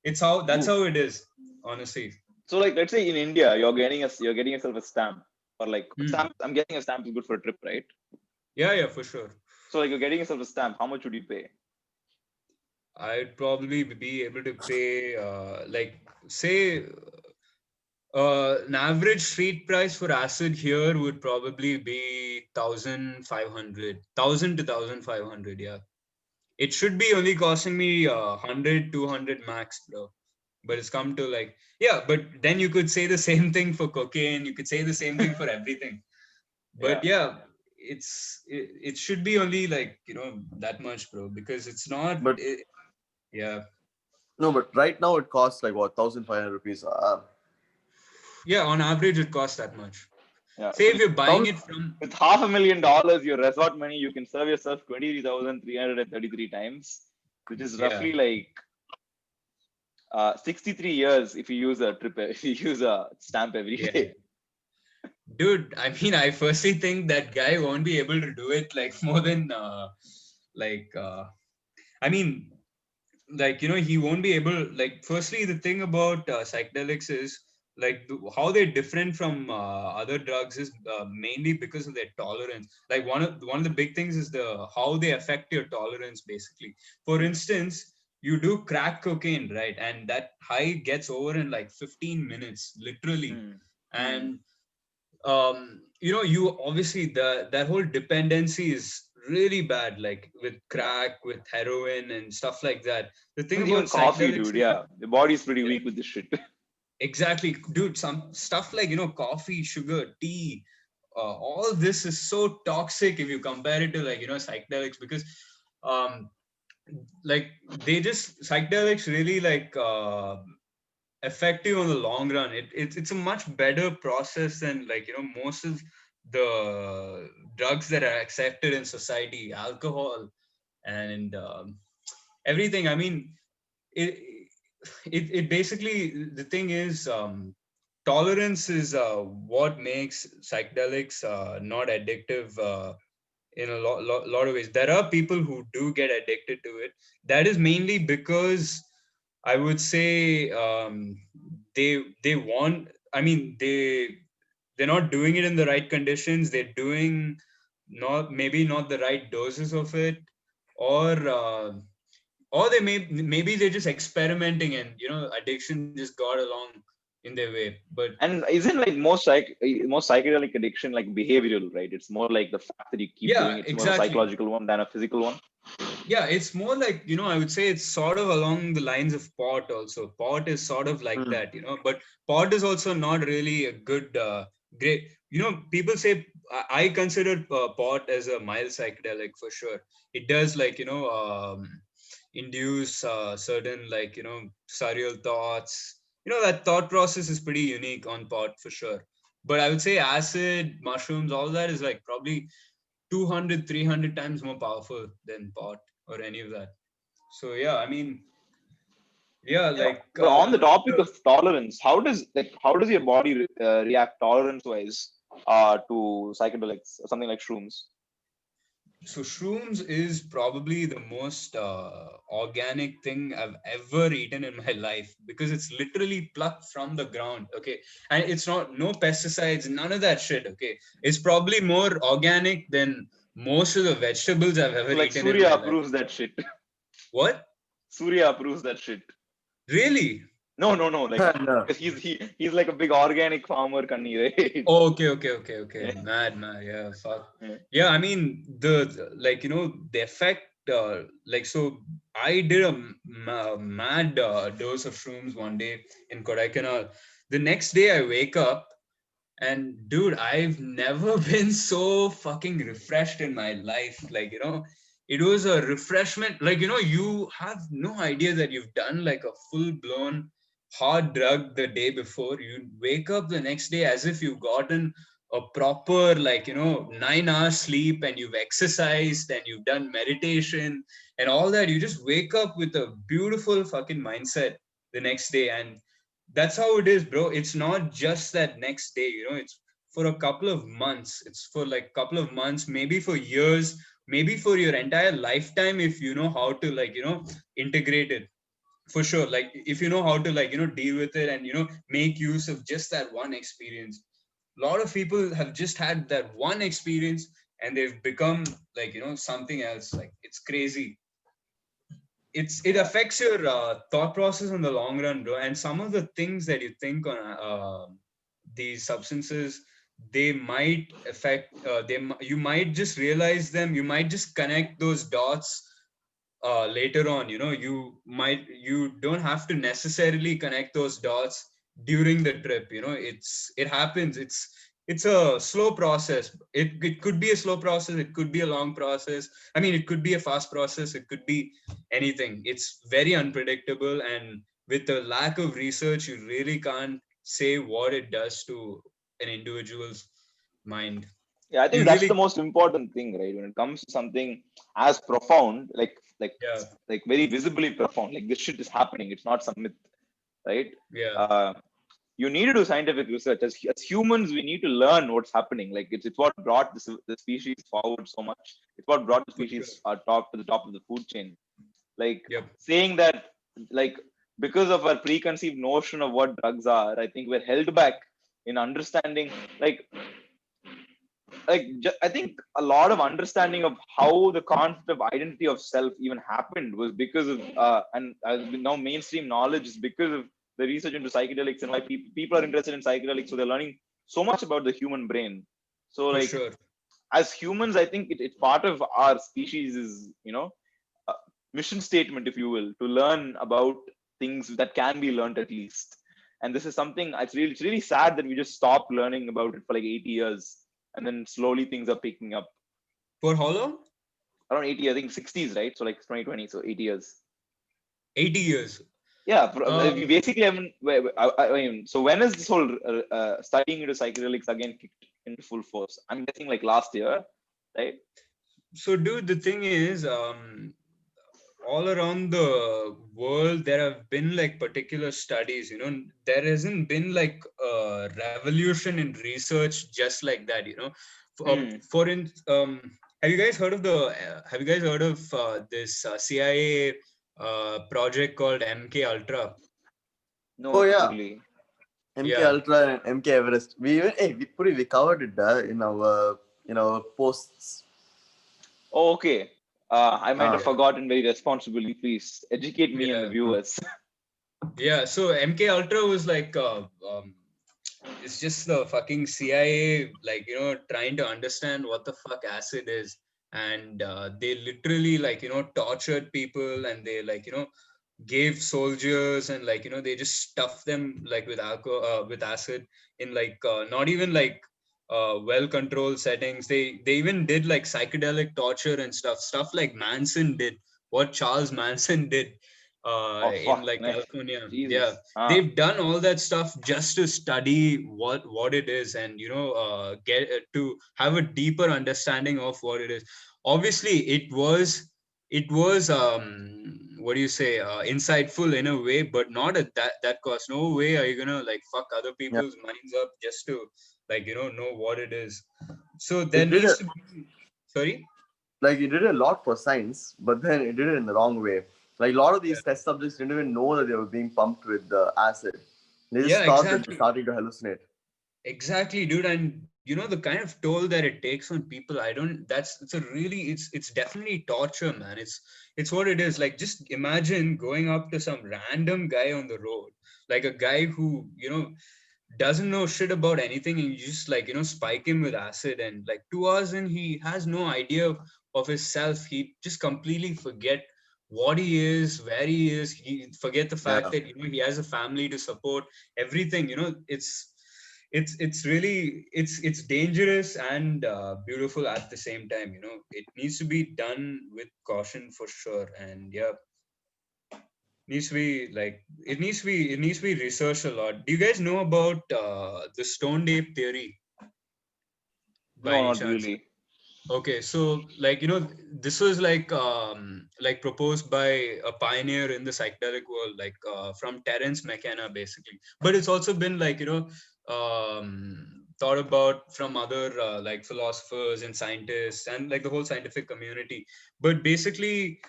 That's Oof. how it is, honestly. So like let's say in India, you're getting yourself a stamp or like Hmm. stamp. I'm getting a stamp is good for a trip, right? Yeah, yeah, for sure. So like you're getting yourself a stamp. How much would you pay? I'd probably be able to pay, like, say, an average street price for acid here would probably be 1,500, 1,000 to 1,500. Yeah, it should be only costing me 100, 200 max, bro. But it's come to like, yeah, but then you could say the same thing for cocaine. You could say the same thing for everything. But yeah, it should be only like, that much, bro, because it's not, But yeah. no, but right now it costs like what, 1,500 rupees. Yeah, on average, it costs that much. Yeah. Say So if you're buying it from, with $500,000, your resort money, you can serve yourself 23,333 times, which is yeah, roughly like 63 years if you use a trip, if you use a stamp every yeah. day. Dude, I mean, I firstly think that guy won't be able to do it like more than, like, I mean, like, he won't be able, like, firstly, the thing about psychedelics is, like, how they're different from other drugs is mainly because of their tolerance. Like, one of the big things is how they affect your tolerance, basically. For instance, you do crack cocaine, right? And that high gets over in like 15 minutes, literally. Hmm. And you obviously, that whole dependency is really bad, like with Yeah. crack, with heroin and stuff like that. The thing Even about coffee, psychedelics dude. is, Yeah. The body's pretty yeah, weak with this shit. exactly, dude, some stuff like, coffee, sugar, tea, all this is so toxic if you compare it to, like, psychedelics, because um like psychedelics really, like, effective on the long run. It's a much better process than, like, most of the drugs that are accepted in society, alcohol and everything. I mean, it it basically, the thing is, tolerance is what makes psychedelics not addictive in a lot of ways. There are people who do get addicted to it. That is mainly because, I would say, they want. I mean, they're not doing it in the right conditions. They're doing not the right doses of it, or they maybe they're just experimenting, and addiction just got along in their way. But And isn't like most psychedelic addiction like behavioral, right? It's more like the fact that you keep yeah, doing it. It's more a exactly. psychological one than a physical one. Yeah, it's more like, I would say it's sort of along the lines of pot also. Pot is sort of like Hmm. that, but pot is also not really a good, great, people say, I consider pot as a mild psychedelic for sure. It does, like, induce certain, like, surreal thoughts. That thought process is pretty unique on pot for sure. But I would say acid, mushrooms, all that is like probably 200, 300 times more powerful than pot or any of that. So yeah, I mean, yeah, Yeah. like, But on the topic of tolerance, how does your body react tolerance wise to psychedelics, something like shrooms? so shrooms is probably the most organic thing I've ever eaten in my life, because it's literally plucked from the ground. Okay. And it's not, no pesticides, none of that shit. Okay. It's probably more organic than most of the vegetables I've ever So like eaten in Surya my life. approves that shit. What? Surya approves that shit. Really? No. Like Yeah. because he's like a big organic farmer, Kanni, right? Oh, okay. Yeah. Mad, yeah, fuck. Yeah. Yeah, I mean, like, the effect, like, so I did a mad dose of shrooms one day in Kodaikanal. The next day I wake up, and dude, I've never been so fucking refreshed in my life. Like, it was a refreshment. Like, you have no idea that you've done like a full blown hard drug the day before. You wake up the next day as if you've gotten a proper, like, 9 hours sleep, and you've exercised and you've done meditation and all that. You just wake up with a beautiful fucking mindset the next day. And that's how it is, bro. It's not just that next day, it's for a couple of months. It's for like couple of months, maybe for years, maybe for your entire lifetime, if you know how to, like, integrate it. For sure. Like, if you know how to, like, deal with it, and make use of just that one experience. A lot of people have just had that one experience, and they've become, like, something else. Like, it's crazy. It Yeah. affects your thought process in the long run, bro. And some of the things that you think on these substances, they might affect, you might just realize them, you might just connect those dots later on, you don't have to necessarily connect those dots during the trip. It happens. It's a slow process. It could be a slow process, it could be a long process. I mean, it could be a fast process, it could be anything. It's very unpredictable, and with the lack of research, you really can't say what it does to an individual's mind. Yeah, I You think that's the really, most important thing, right? When it comes to something as profound, yeah, like very visibly profound, like this shit is happening. It's not some myth, right? yeah, Uh, you need to do scientific research. As humans, we need to learn what's happening. Like it's what brought the species forward so much. It's what brought the for sure. species top to the top of the food chain. Like Yep, saying that, like because of our preconceived notion of what drugs are, I think we're held back in understanding. Like I think a lot of understanding of how the concept of identity of self even happened was because of and now mainstream knowledge is because of the research into psychedelics and why people are interested in psychedelics. So they're learning so much about the human brain. So for like sure. as humans, I think it's part of our species is uh, mission statement, if you will, to learn about things that can be learned at least. And this is something it's really sad that we just stopped learning about it for like 80 years, and then slowly things are picking up. For how long? Around 80, I think 60s, right? So like 2020, so 80 years. 80 years. Yeah, we Um, basically haven't. I mean, so when is this whole studying into psychedelics again kicked into full force? I'm guessing like last year, right? so, dude, the thing is, all around the world, there have been like particular studies. There hasn't been like a revolution in research just like that. Hmm. For in, have you guys heard of this CIA project called MK Ultra? Oh No, yeah, really. MK Yeah. Ultra and MK Everest. We even we covered it in our posts. Oh, okay. I might have Ah, forgotten very responsibly. Please educate me and the Yeah. viewers. Yeah. So MK Ultra was like it's just the fucking CIA, like, trying to understand what the fuck acid is. And they literally, like, tortured people, and they, like, gave soldiers, and, like, they just stuffed them, like, with alcohol, with acid, in, like, not even like well controlled settings. They even did like psychedelic torture and stuff like Manson did, what Charles Manson did Oh in fuck, like man. California. Yeah, Jesus. they've done all that stuff just to study what it is, and get to have a deeper understanding of what it is. Obviously it was what do you say, insightful in a way, but not at that cost. No way are you gonna like fuck other yeah. people's minds up just to like know what it is. So there It did needs a to be, sorry. like it did a lot for science, but then it did it in the wrong way. Like a lot of Yeah, these test subjects didn't even know that they were being pumped with the acid. They just yeah, thought that they're exactly. starting to hallucinate. Exactly, dude. And the kind of toll that it takes on people, I don't that's it's a really it's definitely torture, man. It's what it is. Like, just imagine going up to some random guy on the road, like a guy who, doesn't know shit about anything, and you just, like, spike him with acid, and like 2 hours in, he has no idea of his self. He just completely forget what he is, where he is. He forget the fact Yeah. that he has a family to support, everything. It's really it's dangerous and beautiful at the same time. It needs to be done with caution for sure. And yeah, needs to be like it needs to be researched a lot. Do you guys know about the stoned ape theory by No, any not chance? really. Okay, so, like, this was like proposed by a pioneer in the psychedelic world, like from Terence McKenna, basically. But it's also been, like, thought about from other like philosophers and scientists, and like the whole scientific community. But basically,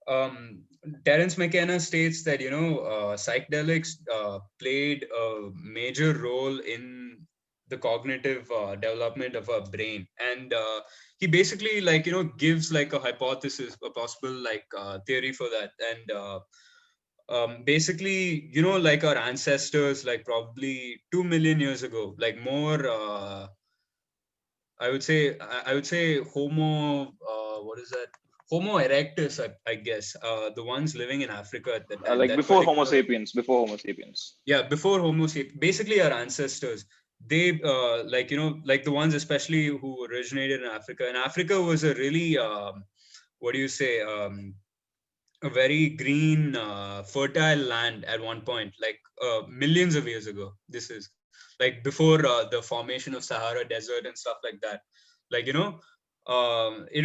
um, Terence McKenna states that psychedelics played a major role in the cognitive development of our brain, and he basically, like, gives like a hypothesis, a possible like theory for that. And basically, like our ancestors, like probably 2 million years ago, like more. I would say Homo. What is that? Homo erectus, I guess, the ones living in Africa at the time. Like that before Homo particular- sapiens. Before Homo sapiens. Yeah, before Homo sapiens, basically our ancestors. They like like the ones especially who originated in Africa. And Africa was a really what do you say? A very green, fertile land at one point, like millions of years ago. This is like before the formation of Sahara Desert and stuff like that. Like it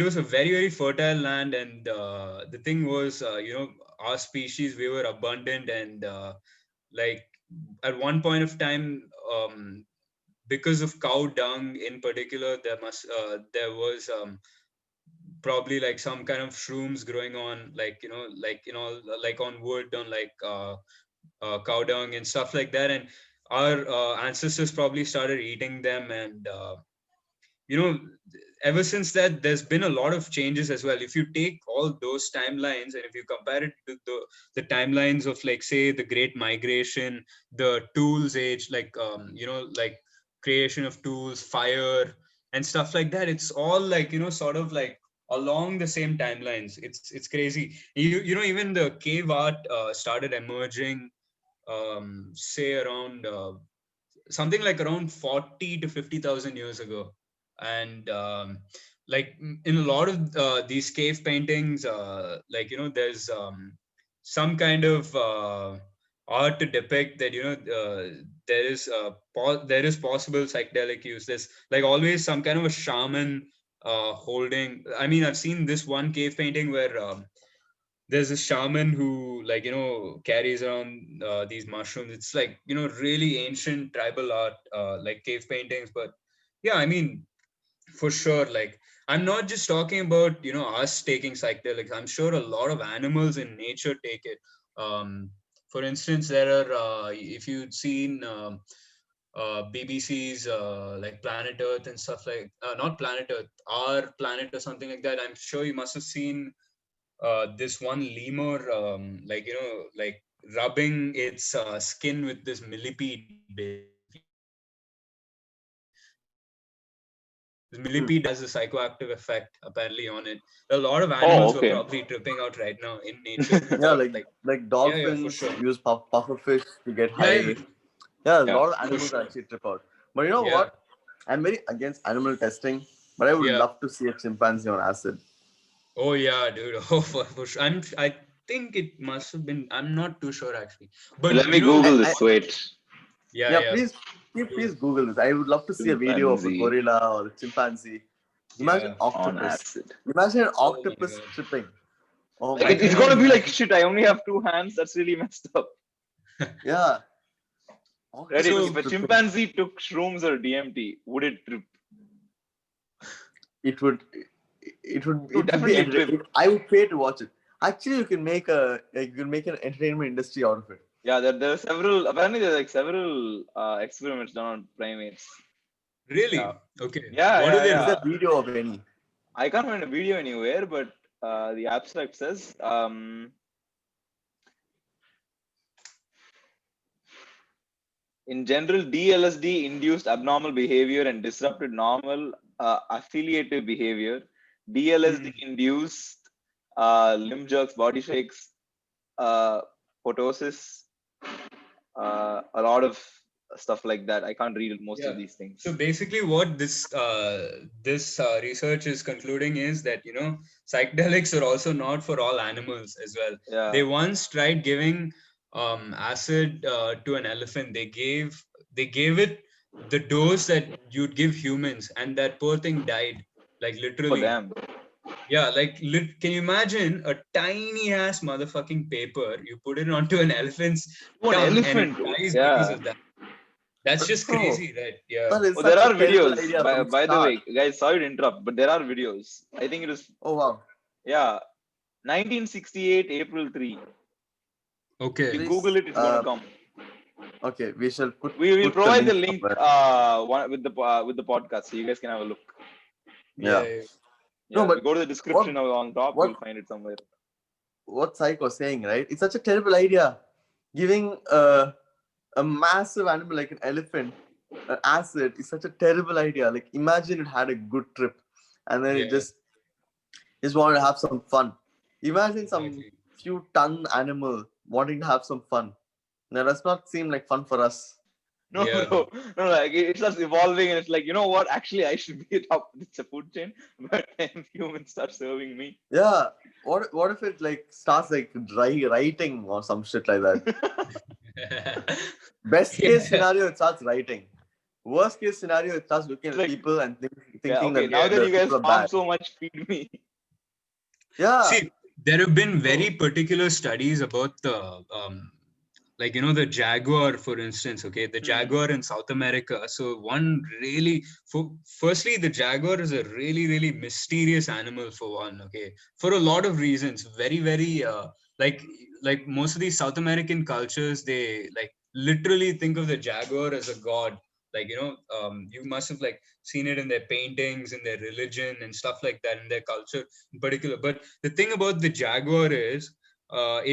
was a very very fertile land, and the thing was, our species, we were abundant, and like at one point of time, because of cow dung in particular, there was probably like some kind of shrooms growing on, like like like on wood, on like cow dung and stuff like that, and our ancestors probably started eating them, and you know ever since that there's been a lot of changes as well. If you take all those timelines and if you compare it to the timelines of, like, say, the Great Migration, the tools age, like like creation of tools, fire and stuff like that, it's all like sort of like along the same timelines. It's crazy. Even the cave art started emerging, say around something like around 40 to 50,000 years ago. And like in a lot of these cave paintings, like there's some kind of art to depict that there is possible psychedelic use. There's like always some kind of a shaman holding. I mean, I've seen this one cave painting where there's a shaman who, like, carries around these mushrooms. It's like, really ancient tribal art, like cave paintings. But yeah, I mean, for sure, like, I'm not just talking about, us taking psychedelics. I'm sure a lot of animals in nature take it. For instance, there are, if you've seen BBC's like Planet Earth and stuff, like, not Planet Earth, Our Planet or something like that. I'm sure you must have seen this one lemur, like like rubbing its skin with this millipede, basically. This millipede has a psychoactive effect apparently on it. A lot of animals were Okay. probably tripping out right now in nature. Yeah, Without, like yeah, for dolphins sure. use pufferfish to get Yeah, high. Yeah, a Yeah, lot of for animals sure. actually trip out. But you know Yeah, what? I'm very against animal testing, but I would yeah. love to see a chimpanzee on acid. Oh yeah, dude. Oh, for sure. I think it must have been. I'm not too sure actually. let But me Google I this. Wait. yeah, Yeah, yeah. please Google this. I would love to see a video of a Chimpanzee gorilla or a chimpanzee. Imagine Yeah. on octopus. acid. Imagine an Oh my octopus god. tripping. Oh Like I my it's cannot god. gonna be like imagine. shit. I only have 2 hands. That's really messed up. Yeah, Right? octopus If So a tripping. chimpanzee took shrooms or DMT, would it trip? It would It would it would be definitely trip. I would pay to watch it. Actually, you can make an entertainment industry out of it. Yeah, there are several. Apparently, there are like several experiments done on primates. Yeah, really, okay. yeah, What do yeah, they Is do? there yeah. video of any? I can't find a video anywhere, but the abstract says in general, DLSD induced abnormal behavior and disrupted normal affiliative behavior. DLSD Hmm. induced limb jerks, body shakes, photosis, a lot of stuff like that. I can't read most of Yeah. these So things. basically, what this research is concluding is that psychedelics are also not for all animals as well. They Yeah, once tried giving acid to an elephant. They gave it the dose that you'd give humans, and that poor thing died, like for literally. them. Yeah, like can you imagine a tiny ass motherfucking paper? You put it onto an elephant's To an tongue, and it elephant. dies because Yeah. of that. That's just Bro, crazy, right? Yeah. that is Oh, there such a are terrible videos. idea from By the start. way, guys, sorry to interrupt, but there are videos. I think it was, Oh wow. yeah, 1968, April 3. If Okay. you Please, Google it, it's gonna come. okay, we shall We will put the provide the link link somewhere. with the podcast, so you guys can have a look. Yeah. Yeah. Yeah. No, Yeah, if you but go to the what description on top, what you'll find it somewhere. what Sike was saying, right? It's such a terrible idea. Giving a massive animal like an elephant an acid is such a terrible idea. Like imagine it had a good trip, and then Yeah. Just wanted to have some fun. Imagine some Exactly. few ton animal wanting to have some fun. That does not seem like fun for us. No, Yeah. bro. No, like it starts evolving, and it's like, you know what? Actually, I should be top. It's a food chain, but then humans start serving me. Yeah. What if it like starts like writing or some shit like that? Best case Yeah. scenario, it starts writing. Worst case scenario, it starts looking It's at like, people and yeah, thinking okay. that Now Yeah. that the you guys people are farm bad. so much, feed me. Yeah. See, there have been very So, particular studies about the like the jaguar, for instance. Okay, the jaguar in South America. So one really, firstly, the jaguar is a really mysterious animal for one. Okay, for a lot of reasons. Very like like most of these South American cultures, they like literally think of the jaguar as a god. Like you must have like seen it in their paintings, in their religion, and stuff like that, in their culture in particular. But the thing about the jaguar is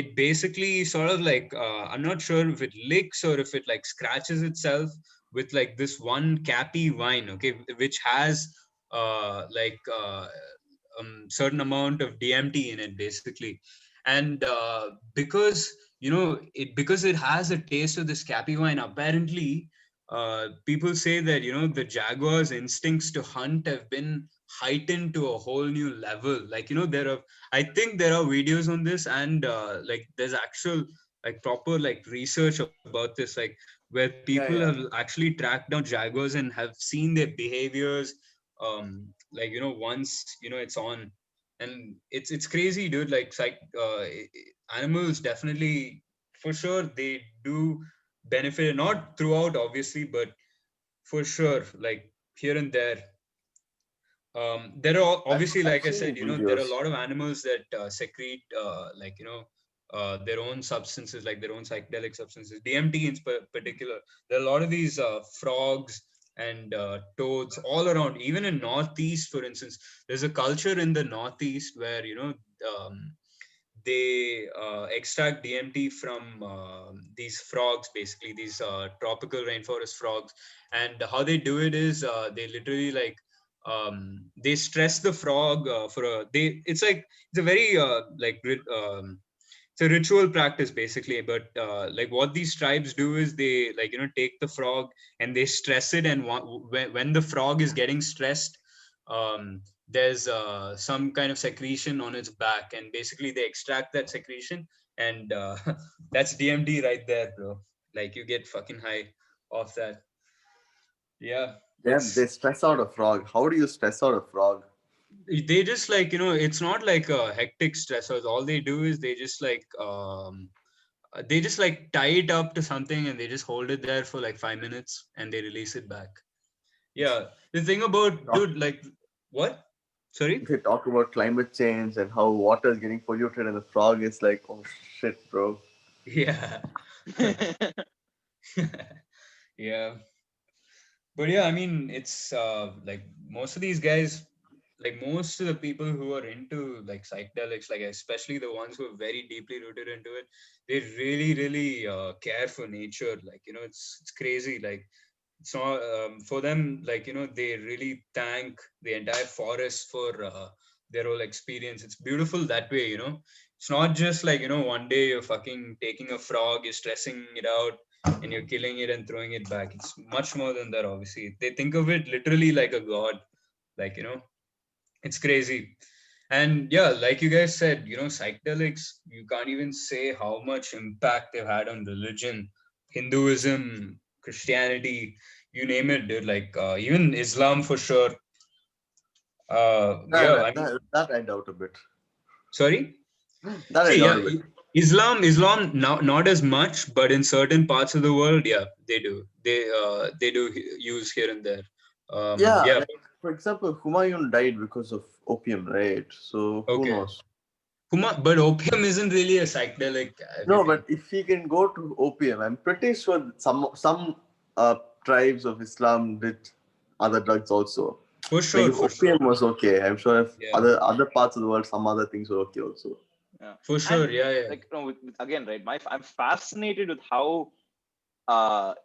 it basically sort of like I'm not sure if it licks or if it like scratches itself with like this one cappy wine, okay, which has like certain amount of DMT in it, basically. And because because it has a taste of this cappy wine, apparently people say that the jaguar's instincts to hunt have been heightened to a whole new level. Like I think there are videos on this, and like there's actual like proper like research about this, like where people yeah, have yeah. actually tracked down jaguars and have seen their behaviors, like once it's on, and it's crazy, dude. Like animals definitely, for sure, they do benefit, not throughout, obviously, but for sure, like here and there. There are obviously, I've like I seen said, there are a videos. lot of animals that secrete, like their own substances, like their own psychedelic substances, DMT in particular. There are a lot of these frogs and toads all around. Even in Northeast, for instance, there's a culture in the Northeast where um, they extract DMT from these frogs, basically these tropical rainforest frogs. And how they do it is they literally like they stress the frog for a they. It's a very it's a ritual practice, basically. But like what these tribes do is they like take the frog and they stress it, and when the frog is getting stressed, there's some kind of secretion on its back, and basically they extract that secretion, and that's DMT right there, bro. Like you get fucking high off that. Yeah, Damn, it's they stress out a frog. How do you stress out a frog? they just like it's not like a hectic stressors. All they do is they just like tie it up to something, and they just hold it there for like 5 minutes, and they release it back. Yeah, the thing about, Talk- dude, like what? Sorry. They talk about climate change and how water is getting polluted, and the frog is like, oh shit, bro. Yeah. Yeah. But yeah, I mean, it's like most of these guys, like most of the people who are into like psychedelics, like especially the ones who are very deeply rooted into it, they really care for nature. Like it's crazy. Like it's not for them. Like they really thank the entire forest for their whole experience. It's beautiful that way. It's not just like one day you're fucking taking a frog, you're stressing it out, and you're killing it and throwing it back. It's much more than that. Obviously, they think of it literally like a god. Like it's crazy. And yeah, like you guys said, psychedelics, you can't even say how much impact they've had on religion, Hinduism, Christianity, you name it, dude. Like even Islam, for sure. That, Yeah, that, I mean, that I doubt a bit. sorry. That I See, doubt yeah, a bit. Islam, not as much, but in certain parts of the world, yeah, they do. They do use here and there. Yeah, Yeah, like for example, Humayun died because of opium, right? So who okay. knows? But opium isn't really a psychedelic, if you No, think. but if he can go to opium, I'm pretty sure that some uh, tribes of Islam did other drugs also. Like if For sure. opium was okay, I'm sure if Yeah, other parts of the world, some other things were okay also. Yeah. for sure. And Yeah, yeah, like again, right? I'm fascinated with how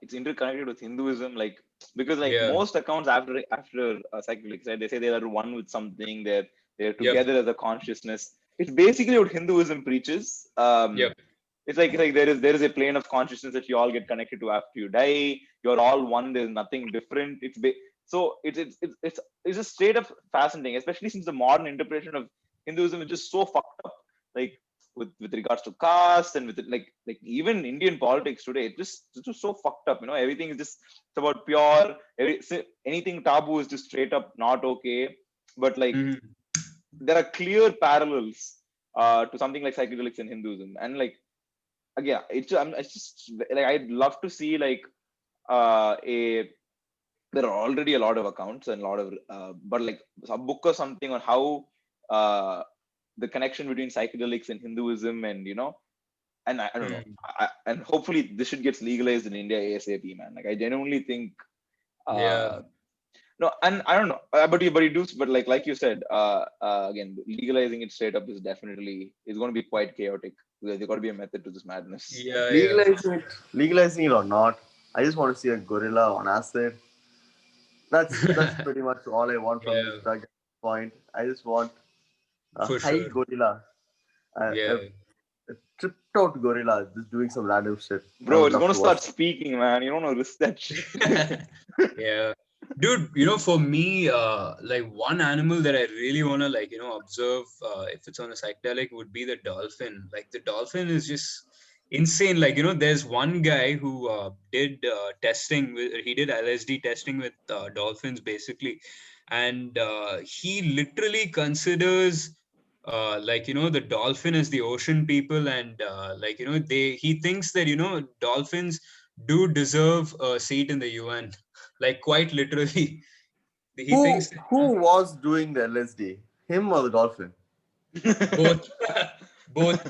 it's interconnected with Hinduism, like because like yeah, most accounts after psychedelics, right? They say they are one with something. They're They're together as a consciousness. It's basically what Hinduism preaches. It's like there is a plane of consciousness that you all get connected to after you die. You're all one. There's nothing different. So it's just straight up fascinating, especially since the modern interpretation of Hinduism is just so fucked up. Like with regards to caste and with it, like even Indian politics today, it's just so fucked up. Everything is just it's about pure. Anything taboo is just straight up not okay. But like there are clear parallels to something like psychedelics in Hinduism, and like again, it's just like I'd love to see like a there are already a lot of accounts and a lot of but like a book or something on how the connection between psychedelics and Hinduism, and and I don't know, and hopefully this shit gets legalized in India ASAP, man. Like I genuinely think no, and I don't know, but you do, but like you said, again, legalizing it straight up is going to be quite chaotic. There's got to be a method to this madness. Legalizing it or not, I just want to see a gorilla on acid. That's pretty much all I want from this drug at this point. I just want a high gorilla, a tripped out gorilla just doing some random shit. Bro, it's gonna start speaking, man. You don't want to risk that shit. Dude, for me, like one animal that I really want to observe if it's on a psychedelic would be the dolphin. Like the dolphin is just insane. Like, there's one guy who did testing he did LSD testing with dolphins basically. And he literally considers the dolphin as the ocean people. And he thinks that, dolphins do deserve a seat in the UN. Like quite literally. Who was doing the LSD? Him or the dolphin? Both.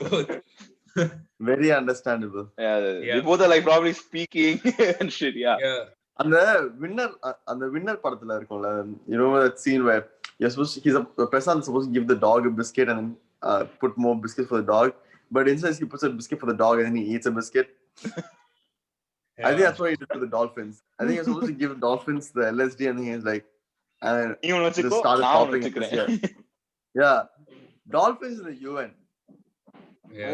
Very understandable. Yeah, they both are like probably speaking and shit. Yeah. அந்த winner படத்துல இருக்கும்ல, you know that scene where Prasad supposed to give the dog a biscuit and then put more biscuit for the dog, but instead he puts a biscuit for the dog and then he eats a biscuit. I think that's what he did for the dolphins. I think he was supposed to give dolphins the LSD and he was like, and just started talking. Yeah, dolphins in the UN.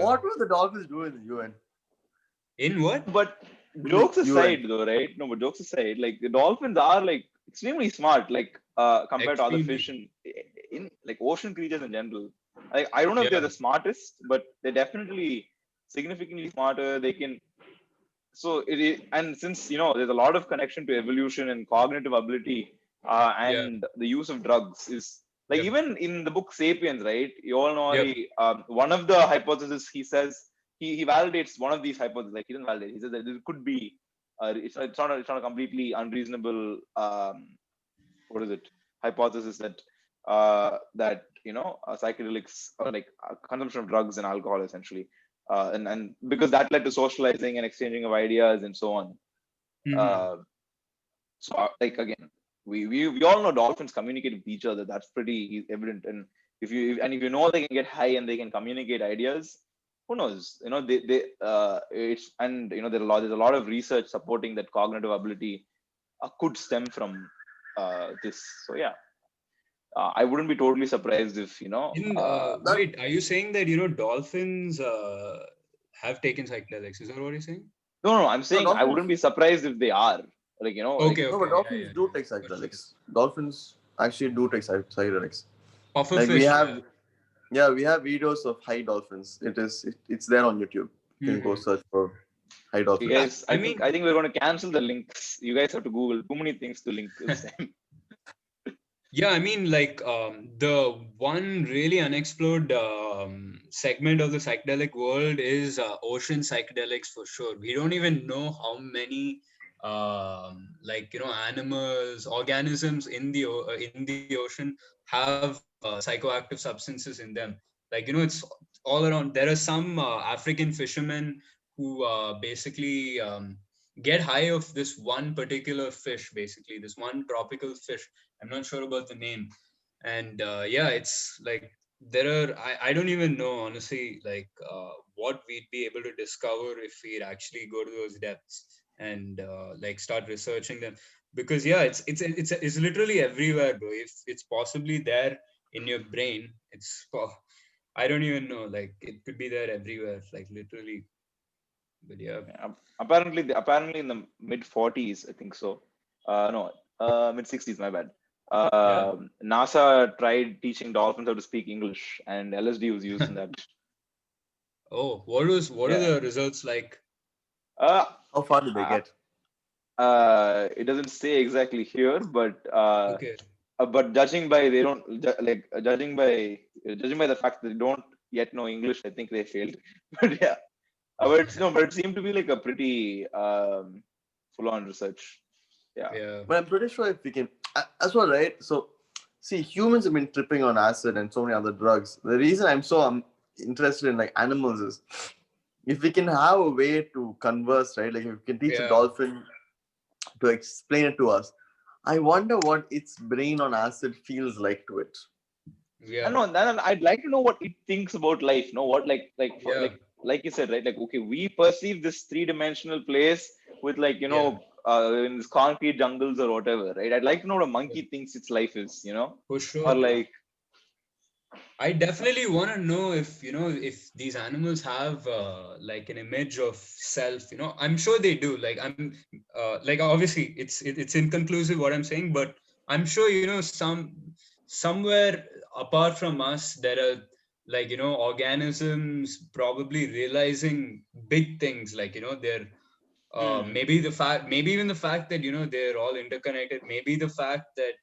What were the dolphins doing in the UN? In what? But jokes aside, though, right? No, but jokes aside, like the dolphins are like extremely smart, like compared to other fish in like ocean creatures in general. Like I don't know if they're the smartest, but they're definitely significantly smarter. They can. So it is, and since there's a lot of connection to evolution and cognitive ability, and the use of drugs is like even in the book *Sapiens*, right? You all know one of the hypotheses he says he validates one of these hypotheses. Like he doesn't validate. He says that it could be it's not a completely unreasonable what is it hypothesis that psychedelics or like consumption of drugs and alcohol essentially. And because that led to socializing and exchanging of ideas and so on. So like again, we all know dolphins communicate with each other. That's pretty evident. And if you know they can get high and they can communicate ideas, who knows? It's, and there's a lot of research supporting that cognitive ability could stem from this. So yeah. I wouldn't be totally surprised if wait, are you saying that dolphins have taken psychedelics? Is that what you're saying? No, I'm saying I wouldn't be surprised if they are. Like Okay. No, but dolphins do take psychedelics. Dolphins actually do take psychedelics. Pufferfish. Like we have videos of high dolphins. It's there on YouTube. You can go search for high dolphins. Yes, I think we're going to cancel the links. You guys have to Google too many things to link this time. Yeah, I mean, like the one really unexplored segment of the psychedelic world is ocean psychedelics for sure. We don't even know how many animals, organisms in the ocean have psychoactive substances in them. Like it's all around. There are some African fishermen who basically get high of this one particular fish, basically this one tropical fish. I'm not sure about the name. And it's like there are, I don't even know honestly, like what we'd be able to discover if we'd actually go to those depths and like start researching them. Because it's literally everywhere, bro. If it's possibly there in your brain. I don't even know. Like it could be there everywhere, like literally. But yeah, Apparently in the mid 40s, I think so. No, mid 60s. My bad. yeah. NASA tried teaching dolphins how to speak English, and LSD was used in that. Oh, what are Yeah. the results like? Uh, How far did they uh, get? it doesn't say exactly here, Okay. but judging by they don't judging by the fact that they don't yet know English, I think they failed. But yeah, but it seemed to be like a pretty full-on research. Yeah. Yeah. But I'm pretty sure if we can, as well, right? So, see, humans have been tripping on acid and so many other drugs. The reason I'm interested in like animals is if we can have a way to converse, right? Like if we can teach a Yeah. dolphin to explain it to us, I wonder what its brain on acid feels like to it. I Yeah. know. Then I'd like to know what it thinks about life. No, what Yeah. like you said, right? Like, okay, we perceive this three-dimensional place with like Yeah. in this concrete jungles or whatever, right? I'd like to know what a Yeah. monkey thinks its life is, For or sure. like I definitely want to know if, if these animals have like an image of self, I'm sure they do. Like like obviously it's inconclusive what I'm saying, but I'm sure, somewhere apart from us, there are like, organisms probably realizing big things, like, they're hmm, maybe even the fact that they're all interconnected, maybe the fact that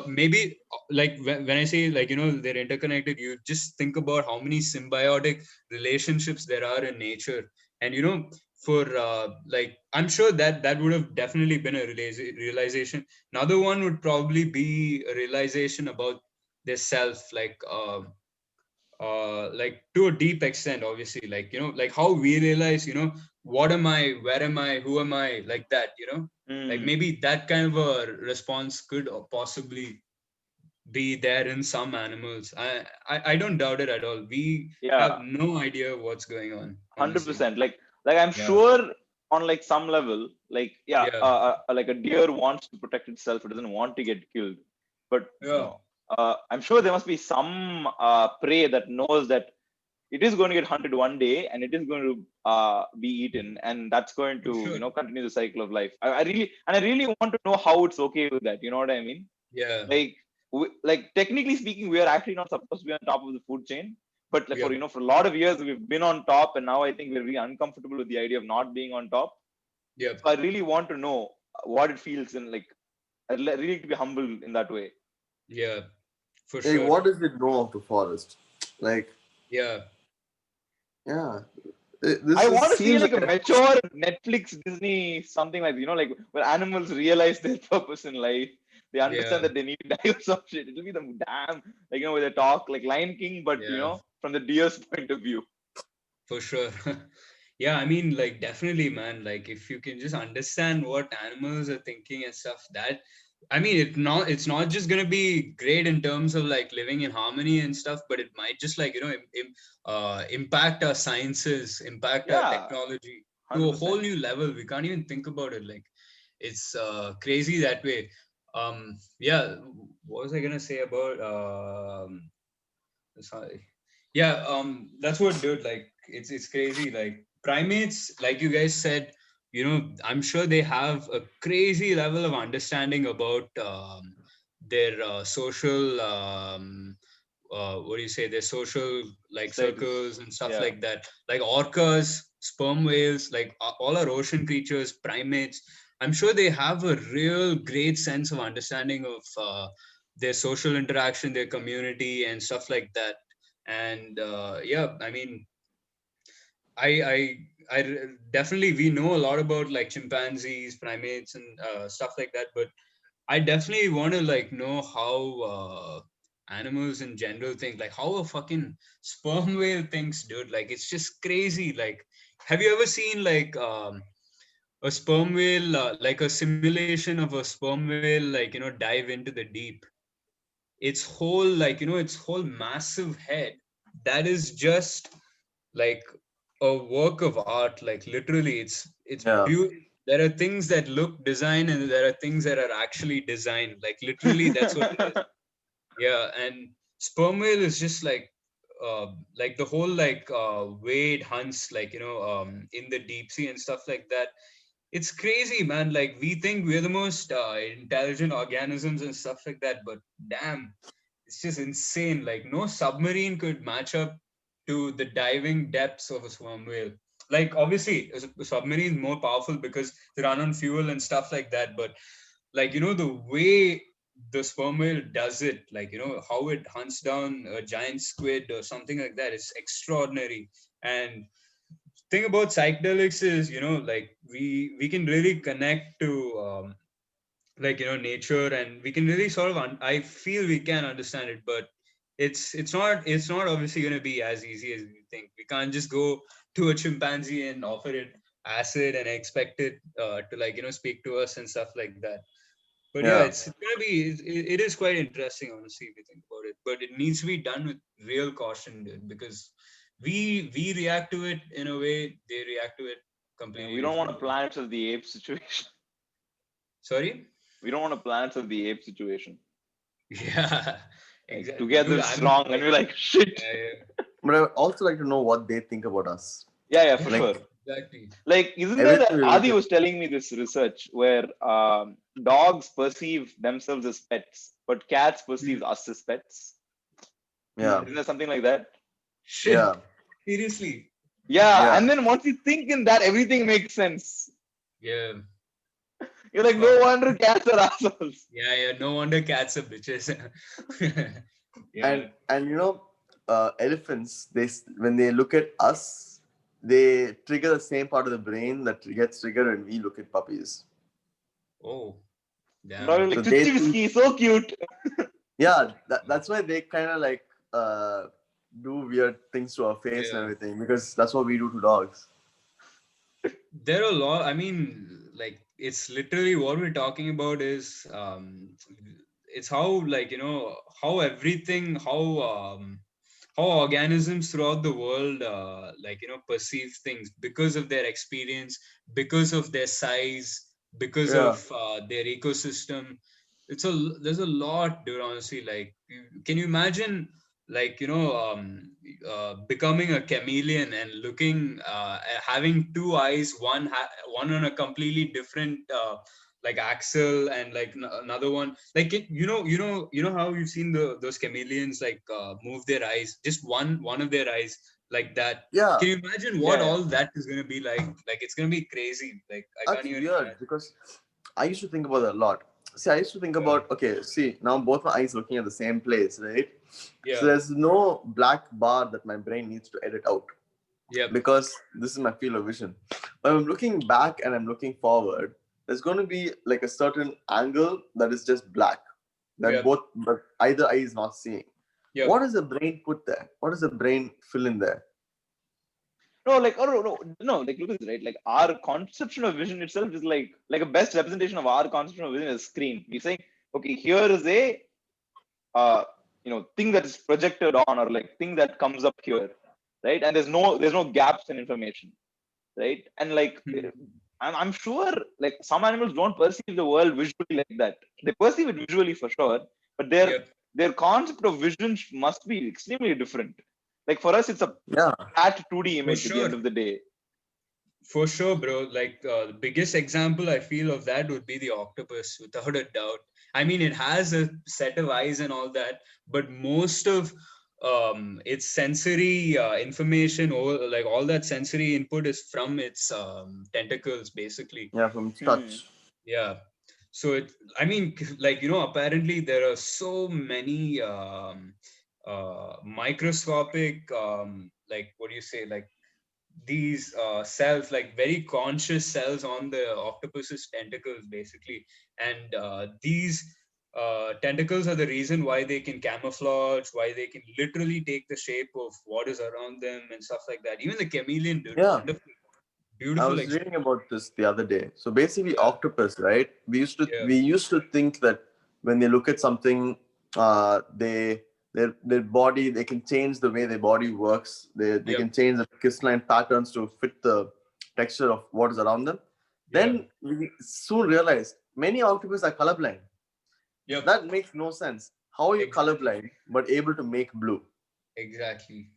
maybe like when I say like they're interconnected, you just think about how many symbiotic relationships there are in nature. And for like I'm sure that would have definitely been a realization. Another one would probably be a realization about their self, like to a deep extent, obviously, like like how we realize, what am I, where am I, who am I, like that, like hmm, maybe that kind of a response could possibly be there in some animals. I don't doubt it at all. We have yeah, no idea what's going on, honestly. 100%. Like I'm Yeah. sure on like some level, like yeah, Yeah. like a deer wants to protect itself; it doesn't want to get killed. But Yeah. I'm sure there must be some prey that knows that it is going to get hunted one day and it is going to be eaten, and that's going For to sure. continue the cycle of life. I really want to know how it's okay with that. You know what I mean? Yeah. Like like technically speaking, we are actually not supposed to be on top of the food chain, but like, Yeah. for a lot of years we've been on top, and now I think we're really uncomfortable with the idea of not being on top. Yeah. So I really want to know what it feels, and like really need to be humble in that way. Yeah. For Like, sure. what does it know of the forest? Like, Yeah. I yeah, this want to see seems like like a mature Netflix Disney something like like where animals realize their purpose in life. They understand Yeah. that they need to die or some shit. It'll be the damn like where they talk like Lion King, but Yeah. from the deer's point of view. For sure. Yeah, I mean, like, definitely, man. Like, if you can just understand what animals are thinking and stuff, that, I mean, it's not just gonna be great in terms of like living in harmony and stuff, but it might just like, impact our sciences, impact our Yeah, technology to a whole 100%. new level. We can't even think about it. Like, it's crazy that way. Yeah, what was I gonna say about sorry. Yeah, that's what, dude. Like, it's crazy. Like primates, like you guys said, I'm sure they have a crazy level of understanding about their social, what do you say, their social like Circles. circles and stuff Yeah. like that. Like orcas, sperm whales, like all our ocean creatures, primates. I'm sure they have a real great sense of understanding of their social interaction, their community, and stuff like that. And yeah, I mean, I I definitely, we know a lot about like chimpanzees, primates, and stuff like that. But I definitely want to like know how animals in general think, like how a fucking sperm whale thinks, dude. Like it's just crazy. Like, have you ever seen like a sperm whale, like a simulation of a sperm whale, like dive into the deep? Its whole like its whole massive head, that is just like a work of art. Like literally, it's yeah. there are things that look designed and there are things that are actually designed. Like literally, that's what it is. Yeah. And sperm whale is just like the whole way it hunts, in the deep sea and stuff like that. It's crazy, man. Like, we think we're the most intelligent organisms and stuff like that, but damn, it's just insane. Like, no submarine could match up to the diving depths of a sperm whale. Like, obviously, a submarine is more powerful because they run on fuel and stuff like that. But, the way the sperm whale does it, how it hunts down a giant squid or something like that, is extraordinary. And thing about psychedelics is, we can really connect to nature, and we can really sort of I feel we can understand it, but it's not obviously going to be as easy as we think. We can't just go to a chimpanzee and offer it acid and expect it to speak to us and stuff like that. But yeah, Yeah. it's gonna be it is quite interesting, honestly, if you think about it, but it needs to be done with real caution, dude, because we react to it in a way, they react to it completely We don't want a differently. Planet of the Apes situation. Sorry. We don't want a Planet of the Apes situation. Yeah, Like, exactly, together dude. strong, and we're like, shit. Yeah, But I would also like to know what they think about us. Yeah, for yeah, Like sure. exactly. Like, isn't there everything that we look Adi at. was telling me this research where dogs perceive themselves as pets, but cats perceive us as pets? Yeah. Isn't there something like that? Yeah. Shit, seriously. Yeah, Yeah. and then once you think in that, everything makes sense. Yeah, You're like, no fuck. wonder cats are assholes. Yeah, no wonder cats are bitches. Yeah, And elephants, when they look at us, they trigger the same part of the brain that gets triggered when we look at puppies. oh, And now you're damn. So like, they think, Chichi so cute. yeah, that's why they kind of like do weird things to our face and Yeah. everything, because that's what we do to dogs. There are a lot. I mean, it's literally what we're talking about is it's how, how everything, how organisms throughout the world perceive things because of their experience, because of their size, because Yeah. of their ecosystem. There's a lot, dude, honestly. Like, can you imagine, becoming a chameleon and looking having two eyes, one on a completely different axle, and another one, how you've seen those chameleons move their eyes, just one of their eyes, like that. Yeah. Can you imagine what Yeah, yeah. all that is going to be like? It's going to be crazy. I can't That's even weird because I used to think about that a lot. See, I used to think imagine. about, okay, see, now both my eyes looking at the same place, right? So Yeah, there's no black bar that my brain needs to edit out yeah, because this is my field of vision. When I'm looking back and I'm looking forward, there's going to be like a certain angle that is just black that yeah, but either eye is not seeing. yeah, What does the brain put there? What does the brain fill in there? No, like, oh, no, like, look at this, right? Like, our conception of vision itself is like a best representation of our conception of vision is screen. We're saying, okay, here is a thing that is projected on, or like thing that comes up here, right? And there's no gaps in information, right? And like, hmm, I'm sure like some animals don't perceive the world visually like that. They perceive it visually for sure, but their yeah, their concept of vision must be extremely different. Like, for us, it's a Yeah. flat 2D for image at the sure. end of the day. For sure, bro. The biggest example I feel of that would be the octopus, without a doubt. I mean, it has a set of eyes and all that, but most of its sensory information, or like all that sensory input, is from its tentacles, basically. Yeah, from Hmm. touch. Yeah. So I mean, apparently there are so many microscopic, what do you say, these cells, like very conscious cells on the octopus's tentacles, basically. And these tentacles are the reason why they can camouflage, why they can literally take the shape of what is around them and stuff like that. Even the chameleon, dude, Yeah. wonderful, I beautiful was experience. reading about this the other day. So basically, Yeah, octopus, right? yeah, We used to think that when they look at something, their body, they can change the way their body works. They yeah, can change the crystalline patterns to fit the texture of what is around them. yeah, Then we soon realized many octopus are colorblind. yeah, That makes no sense. how are you Exactly. colorblind but able to make blue? Exactly.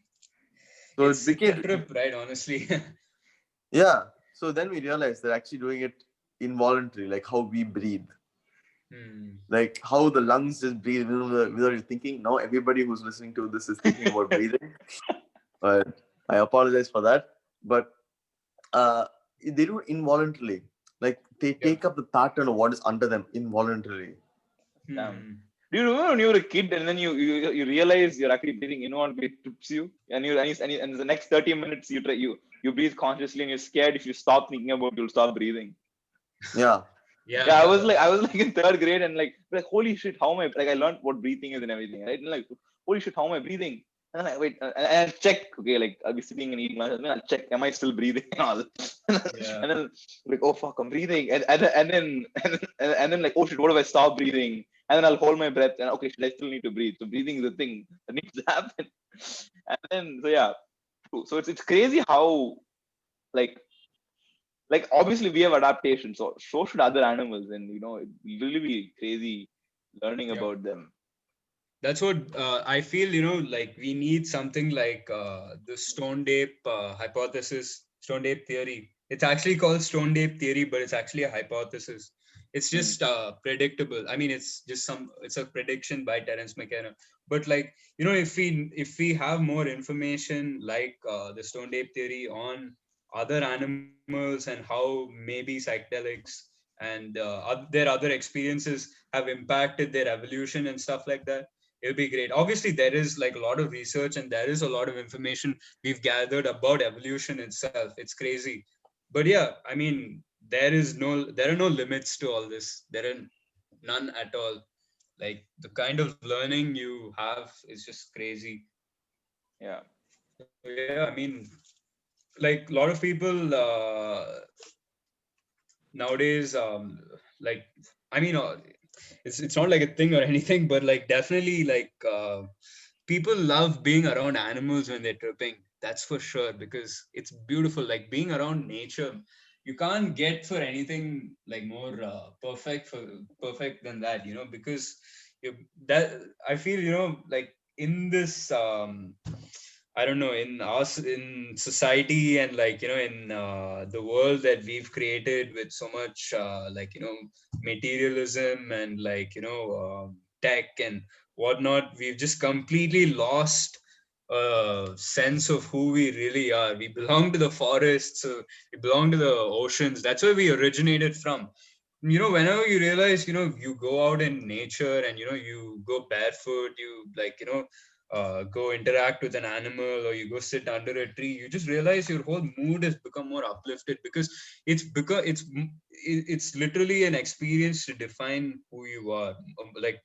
So it It's a became, trip, right? Honestly. yeah. So then we realized they're actually doing it involuntarily, like how we breathe, Hmm. like how the lungs just breathe without you thinking. Now everybody who's listening to this is thinking about breathing. But I apologize for that. But uh, they do it involuntarily. Like they Yep. take up the pattern of what is under them involuntarily. Damn. Hmm. Do you remember when you were a kid and then you realize you're actually breathing in one way, it trips you, and the next 30 minutes you breathe consciously and you're scared if you stop thinking about it, you'll stop breathing. Yeah. Yeah, Yeah. I was like in third grade and like holy shit, how am I, like I learned what breathing is and everything, right? And like holy shit, how am I breathing? And then I wait and I check, okay, like I'll be sitting and eating lunch and then I'll check, am I still breathing and all. Yeah. And then like, oh fuck, I'm breathing. And then like, oh shit, what if I stop breathing? And then I'll hold my breath and okay, shit, I still need to breathe. So breathing is the thing that needs to happen. And then so yeah, true. So it's crazy how like obviously we have adaptation, so should other animals, and it will really be crazy learning Yep. about them. That's what I feel, like we need something like the Stone Ape hypothesis, Stone Ape theory. It's actually called Stone Ape theory, but it's actually a hypothesis. It's Hmm. just predictable. I mean, it's a prediction by Terence McKenna. But like, if we have more information like the Stone Ape theory on other animals and how maybe psychedelics and their other experiences have impacted their evolution and stuff like that, it'll be great. Obviously there is like a lot of research and there is a lot of information we've gathered about evolution itself. It's crazy, but yeah, I mean, there are no limits to all this. There are none at all. Like the kind of learning you have is just crazy. Yeah. So yeah, I mean, like a lot of people nowadays, like, I mean, it's not like a thing or anything, but like definitely like people love being around animals when they're tripping. That's for sure, because it's beautiful. Like being around nature, you can't get for anything like more perfect than that, because you that I feel, like in this I don't know, in us, in society, and like, in the world that we've created with so much like, materialism and like, tech and whatnot, we've just completely lost a sense of who we really are. We belong to the forests, we belong to the oceans. That's where we originated from. Whenever you realize, you go out in nature and, you go barefoot, you like, go interact with an animal, or you go sit under a tree, you just realize your whole mood has become more uplifted, because it's literally an experience to define who you are. Like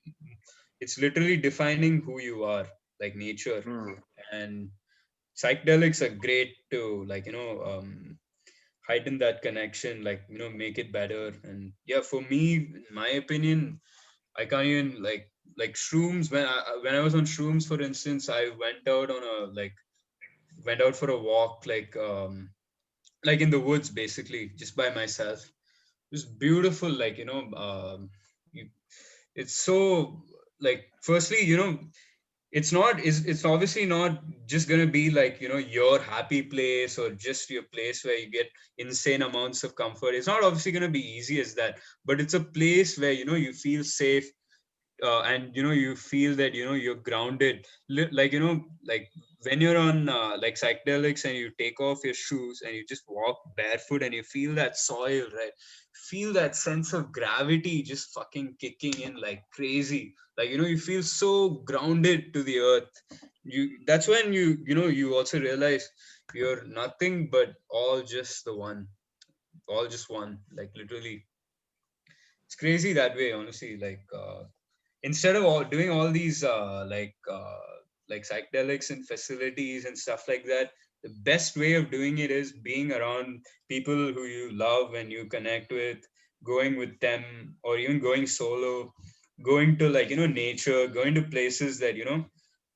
it's literally defining who you are, like nature. Hmm. And psychedelics are great to like, heighten that connection, like, make it better. And yeah, for me, in my opinion, I can't even like shrooms. When I was on shrooms, for instance, I went out for a walk, like in the woods, basically, just by myself. It was beautiful. Like, you, it's so like, firstly, it's obviously not just going to be like, your happy place or just your place where you get insane amounts of comfort. It's not obviously going to be easy as that, but it's a place where, you feel safe, and you feel that, you're grounded. Like, like when you're on like psychedelics and you take off your shoes and you just walk barefoot and you feel that soil, right? Feel that sense of gravity just fucking kicking in like crazy. Like, you feel so grounded to the earth. That's when you also realize you're nothing but all just one, like literally. It's crazy that way, honestly. Like instead of doing all these like psychedelics and facilities and stuff like that, the best way of doing it is being around people who you love and you connect with, going with them, or even going solo, going to like, nature, going to places that,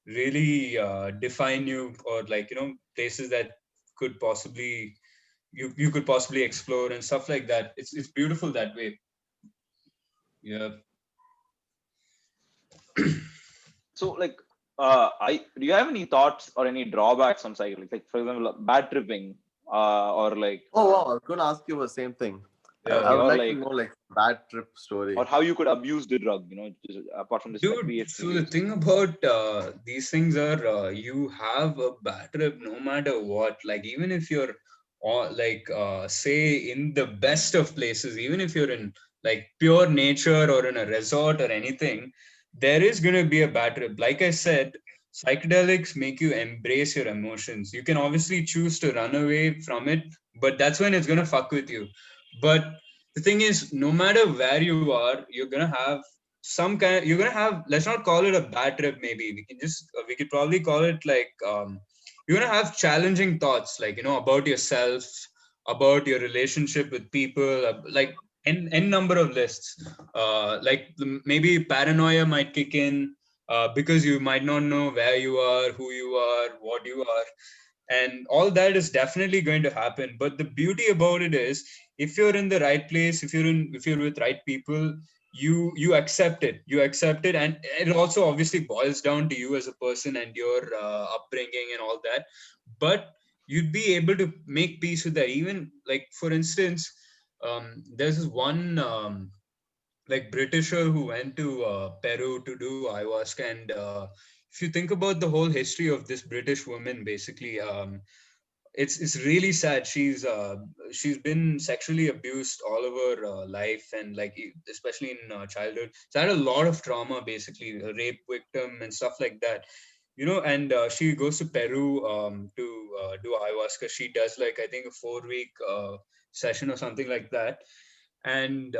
really define you, or like, places that could possibly you could possibly explore and stuff like that. It's beautiful that way. Yeah. So like, do you have any thoughts or any drawbacks on psychedelics? Like for example, bad tripping, or like, Oh wow, I was gonna ask you the same thing. I okay, would or like to like, know like bad trip or story. how you could abuse the drug, just, apart from just Dude, recreational so the use. thing about these things are you have a bad trip no matter what. Like even if you're like say in the best of places, even if you're in like pure nature or in a resort or anything, there is gonna be a bad trip. Like I said, psychedelics make you embrace your emotions. You can obviously choose to run away from it, but that's when it's gonna fuck with you. But the thing is, no matter where you are, you're gonna have some kind, you're gonna have, let's not call it a bad trip, maybe we can just we could probably call it like you're gonna have challenging thoughts, like about yourself, about your relationship with people, like n number of lists, like maybe paranoia might kick in, because you might not know where you are, who you are, what you are, and all that is definitely going to happen. But the beauty about it is, if you're in the right place, if you're with right people, you accept it, and it also obviously boils down to you as a person and your upbringing and all that. But you'd be able to make peace with that. Even like for instance, there's this one like Britisher who went to Peru to do ayahuasca, and if you think about the whole history of this British woman, basically, it's really sad. She's been sexually abused all of her life, and like especially in childhood, she had a lot of trauma, basically a rape victim and stuff like that. And she goes to Peru to do ayahuasca. She does like I think a 4 week session or something like that, and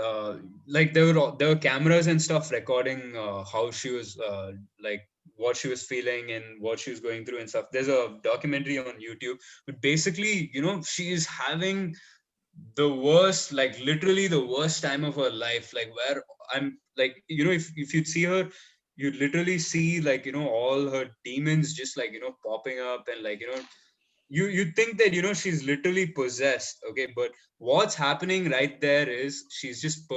like there were cameras and stuff recording how she was like what she was feeling and what she was going through and stuff. There's a documentary on YouTube, but basically she is having the worst, like literally the worst time of her life, like where I'm like, if you'd see her, you'd literally see like all her demons just like popping up, and like you think that she's literally possessed, okay, but what's happening right there is she's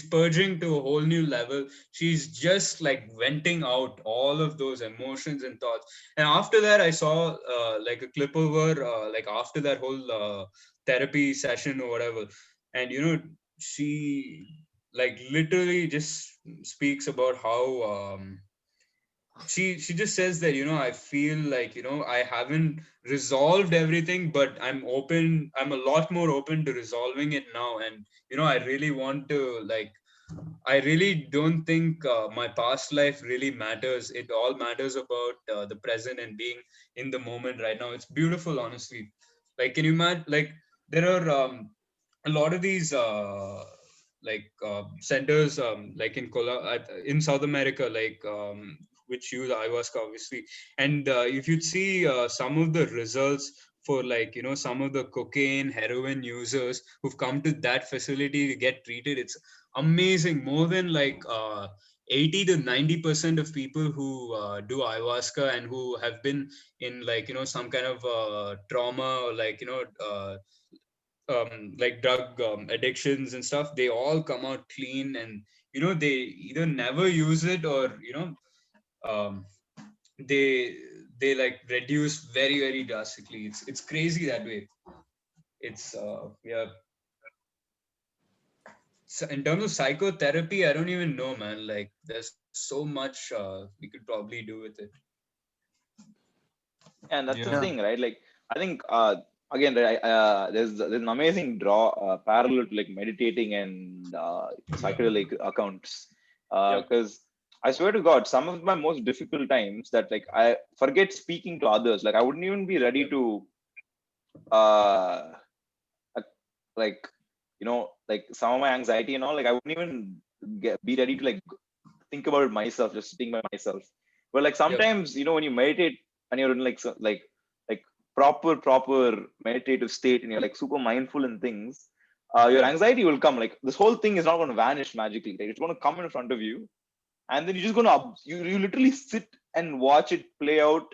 purging to a whole new level. She's just like venting out all of those emotions and thoughts. And after that I saw like a clip of her like after that whole therapy session or whatever, and she like literally just speaks about how she just says that I feel like I haven't resolved everything, but I'm a lot more open to resolving it now. And I really want to like, I really don't think my past life really matters. It all matters about the present and being in the moment right now. It's beautiful, honestly. Like, can you imagine? Like, there are a lot of these like centers, like in South America, like which use ayahuasca, obviously. And if you'd see some of the results for like some of the cocaine, heroin users who've come to that facility to get treated, it's amazing. More than like 80 to 90% of people who do ayahuasca and who have been in like some kind of trauma, or like like drug addictions and stuff, they all come out clean, and they either never use it, or um, they they like reduce very very drastically. It's crazy that way. It's yeah. So in terms of psychotherapy, I don't even know, man. Like, there's so much we could probably do with it. And that's the Yeah. Yeah. thing, right? Like, I think again, right, there's an amazing parallel to like meditating and Yeah. psychedelic accounts. Yep. Because I swear to God, some of my most difficult times that like I forget speaking to others. Like I wouldn't even be ready Yep. to uh like like some of my anxiety and all. Like I wouldn't even be ready to like think about it myself, just sitting by myself. But like Yep. sometimes, when you meditate and you're in like like proper meditative state, and you're like super mindful in things, your Yep. anxiety will come. Like this whole thing is not going to vanish magically. Right? It's going to come in front of you, and then you're just going to you literally sit and watch it play out.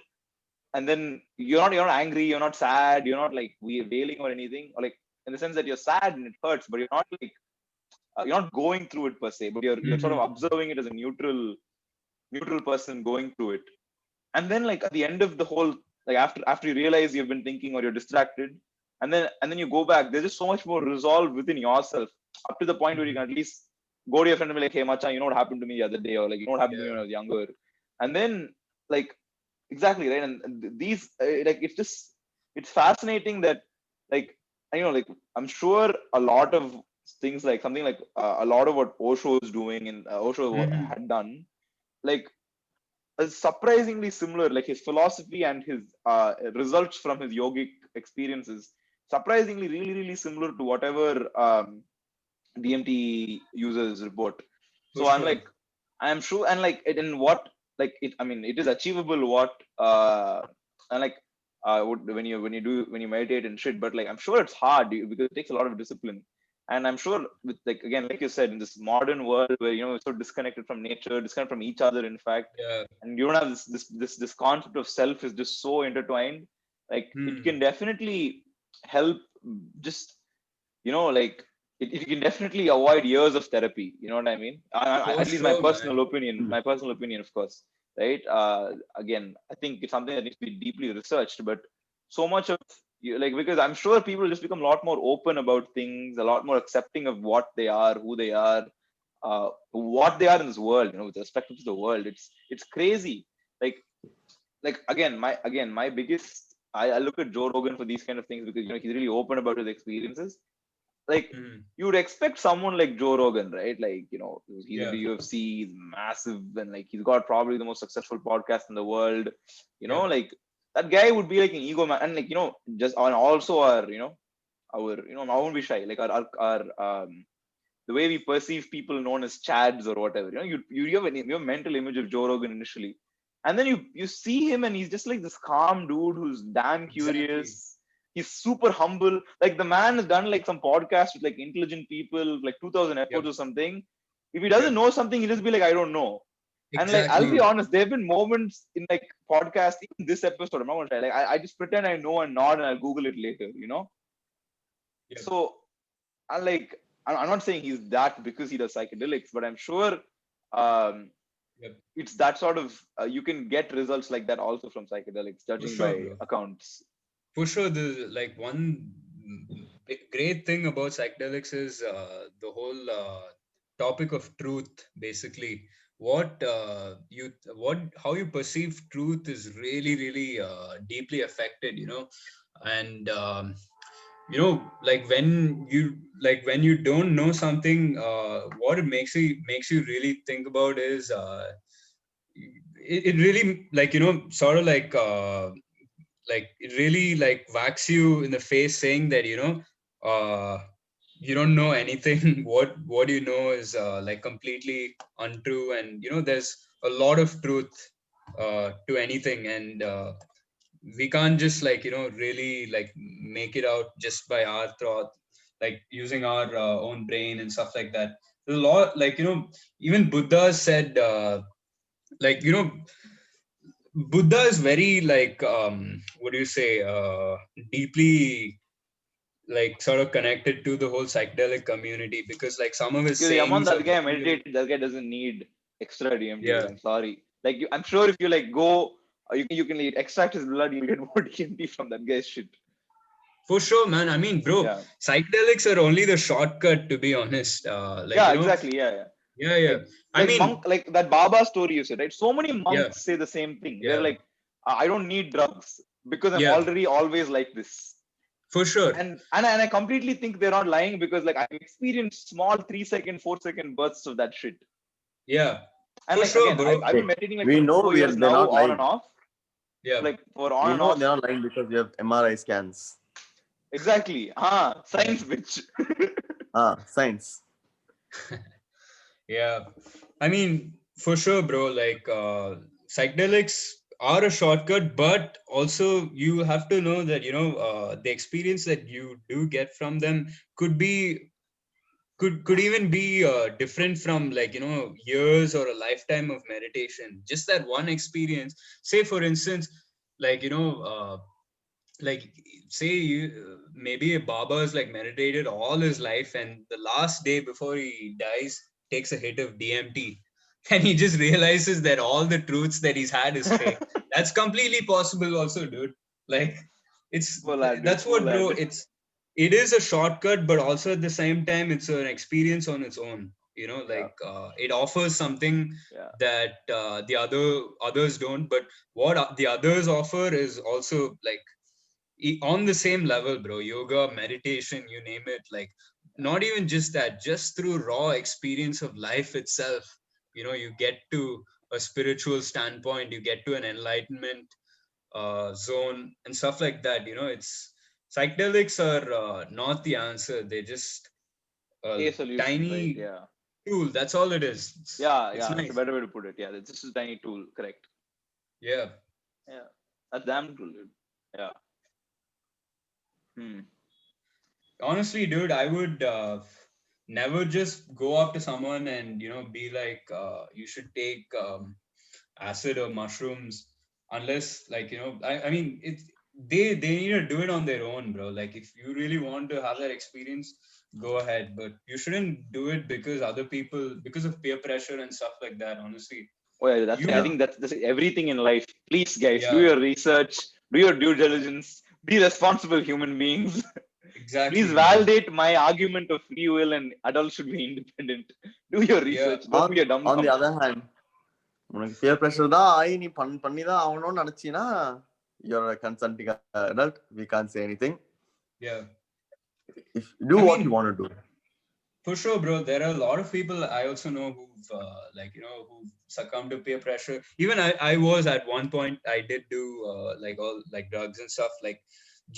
And then you're not angry, you're not sad, you're not like wailing or anything, or like in the sense that you're sad and it hurts, but you're not like you're not going through it per se, but you're sort of Hmm. observing it as a neutral neutral person going through it. And then like at the end of the whole, like after you realize you've been thinking or you're distracted, and then you go back, there's just so much more resolve within yourself, up to the point where you can at least go to your friend and be like, hey macha, you know what happened to me the other day, or like, you know what happened to me when I was younger. And then like, exactly, right. And these like, it's fascinating that like, like, I'm sure a lot of things, like something like a lot of what Osho is doing and Osho had done, like is surprisingly similar. Like his philosophy and his results from his yogic experiences, surprisingly really similar to whatever DMT users report. For So I'm sure. like, I'm sure, and like it in what, like it, I mean, it is achievable what and like when you meditate and shit, but like I'm sure it's hard because it takes a lot of discipline. And I'm sure with, like, again, like you said, in this modern world where we're so disconnected from nature, disconnected from each other, in fact, Yeah. and you don't have this concept of self is just so intertwined. Like it can definitely help, just like it can definitely avoid years of therapy. You know what I mean? For At least my sure, personal man. opinion. My personal opinion, of course, right? Again, I think it's something that needs to be deeply researched. But so much of like, because I'm sure people just become a lot more open about things, a lot more accepting of what they are, who they are, what they are in this world. With respect to the world, it's crazy. Like again, my biggest. I look at Joe Rogan for these kind of things because he's really open about his experiences. Like you would expect someone like Joe Rogan, right? Like, he's in Yeah. the UFC, he's massive, and like he's got probably the most successful podcast in the world. Yeah. Like that guy would be like an ego man, and like just and also our I won't be shy. Like our the way we perceive people known as chads or whatever. You have a mental image of Joe Rogan initially, and then you see him and he's just like this calm dude who's damn Exactly. curious. He's super humble. Like the man has done like some podcast with like intelligent people, like 2,000 Yep. episodes or something. If he doesn't Yep. know something, he'll just be like, I don't know. And like, I'll be Exactly. honest, there have been moments in like podcast, even this episode, I'm not gonna try. Like I just pretend I know and nod and I'll Google it later. Yep. So I like, I'm not saying he's that because he does psychedelics, but I'm sure Yep. it's that sort of you can get results like that also from psychedelics, For judging sure, by bro. accounts. For sure, the like one great thing about psychedelics is the whole topic of truth. Basically, what how you perceive truth is really deeply affected. And when you don't know something, what it makes you really think about is it really, like, sort of like it really like whacks you in the face, saying that uh you don't know anything. What you know is like completely untrue, and there's a lot of truth to anything, and we can't just like really like make it out just by our thought, like using our own brain and stuff like that. There's a lot, like, even Buddha said, like, Buddha is very like what do you say, deeply like sort of connected to the whole psychedelic community, because like some of his Because Yaman, sayings are that guy very, meditated, that guy doesn't need extra DMT. yeah, I'm sorry. Like I'm sure if you like go, you can like, extract his blood, you'll get more DMT from that guy's shit. for sure, man. I mean, bro, Yeah. psychedelics are only the shortcut, to be honest. Like, Yeah, exactly. Yeah. yeah. Like I monk, mean, like that Baba story you said, right? So many yeah, monks say the same thing. They're yeah, like, I don't need drugs because I'm yeah, already always like this. for sure. And I completely think they're not lying because like I've experienced small 3 second, 4 second bursts of that shit. Yeah, And for like sure, again, bro. I've been Hey, meditating like we for know 4 years they're now, not on and lying. off. Yeah, Like for on We and know off. they're not lying because we have MRI scans. Exactly. yeah, Science bitch. Science. yeah. I mean, for sure, bro. Like, psychedelics are a shortcut, but also you have to know that the experience that you do get from them could be could even be different from, like, years or a lifetime of meditation. Just that one experience. Say, for instance, like, like, say you maybe a Baba's like meditated all his life, and the last day before he dies takes a hit of DMT. and he just realizes that all the truths that he's had is fake. That's completely possible also, dude. Like, Poor lad, dude. that's Poor what, bro. lad. It is a shortcut, but also at the same time, it's an experience on its own. Yeah. It offers something Yeah. that the others don't. But what the others offer is also like on the same level, bro. Yoga, meditation, you name it. Like, not even just that, just through raw experience of life itself, you get to a spiritual standpoint, you get to an enlightenment zone and stuff like that. It's psychedelics are not the answer. They're just a A solution, right? tiny Yeah. tool. That's all it is. Yeah. It's Yeah. That's a nice. better way to put it. Yeah. It's just a tiny tool. Correct. Yeah. Yeah. That's damn cool, dude. Yeah. Hmm. Honestly, dude, I would never just go up to someone and be like, you should take acid or mushrooms, unless, like, I mean, it's they need to do it on their own, bro. Like, if you really want to have that experience, go ahead, but you shouldn't do it because other people, because of peer pressure and stuff like that. Honestly, Oh yeah, that's I you, Yeah. think that's everything in life. Please, guys, do yeah, your research, do your due diligence, be responsible human beings. Please exactly, man. validate my argument of free will and adults should be independent. Do your Yeah, research. Don't be a dum On the dum. other hand, உனக்கு peer pressure தான் ஆகி நீ பண்ணி தான் ஆகணும்னு நினைச்சீனா you're a consenting adult. We can't say anything. yeah. If do I what you mean, want to do. for sure, bro. There are a lot of people I also know who've who've succumbed to peer pressure. Even I was at one point. I did do like all like drugs and stuff, like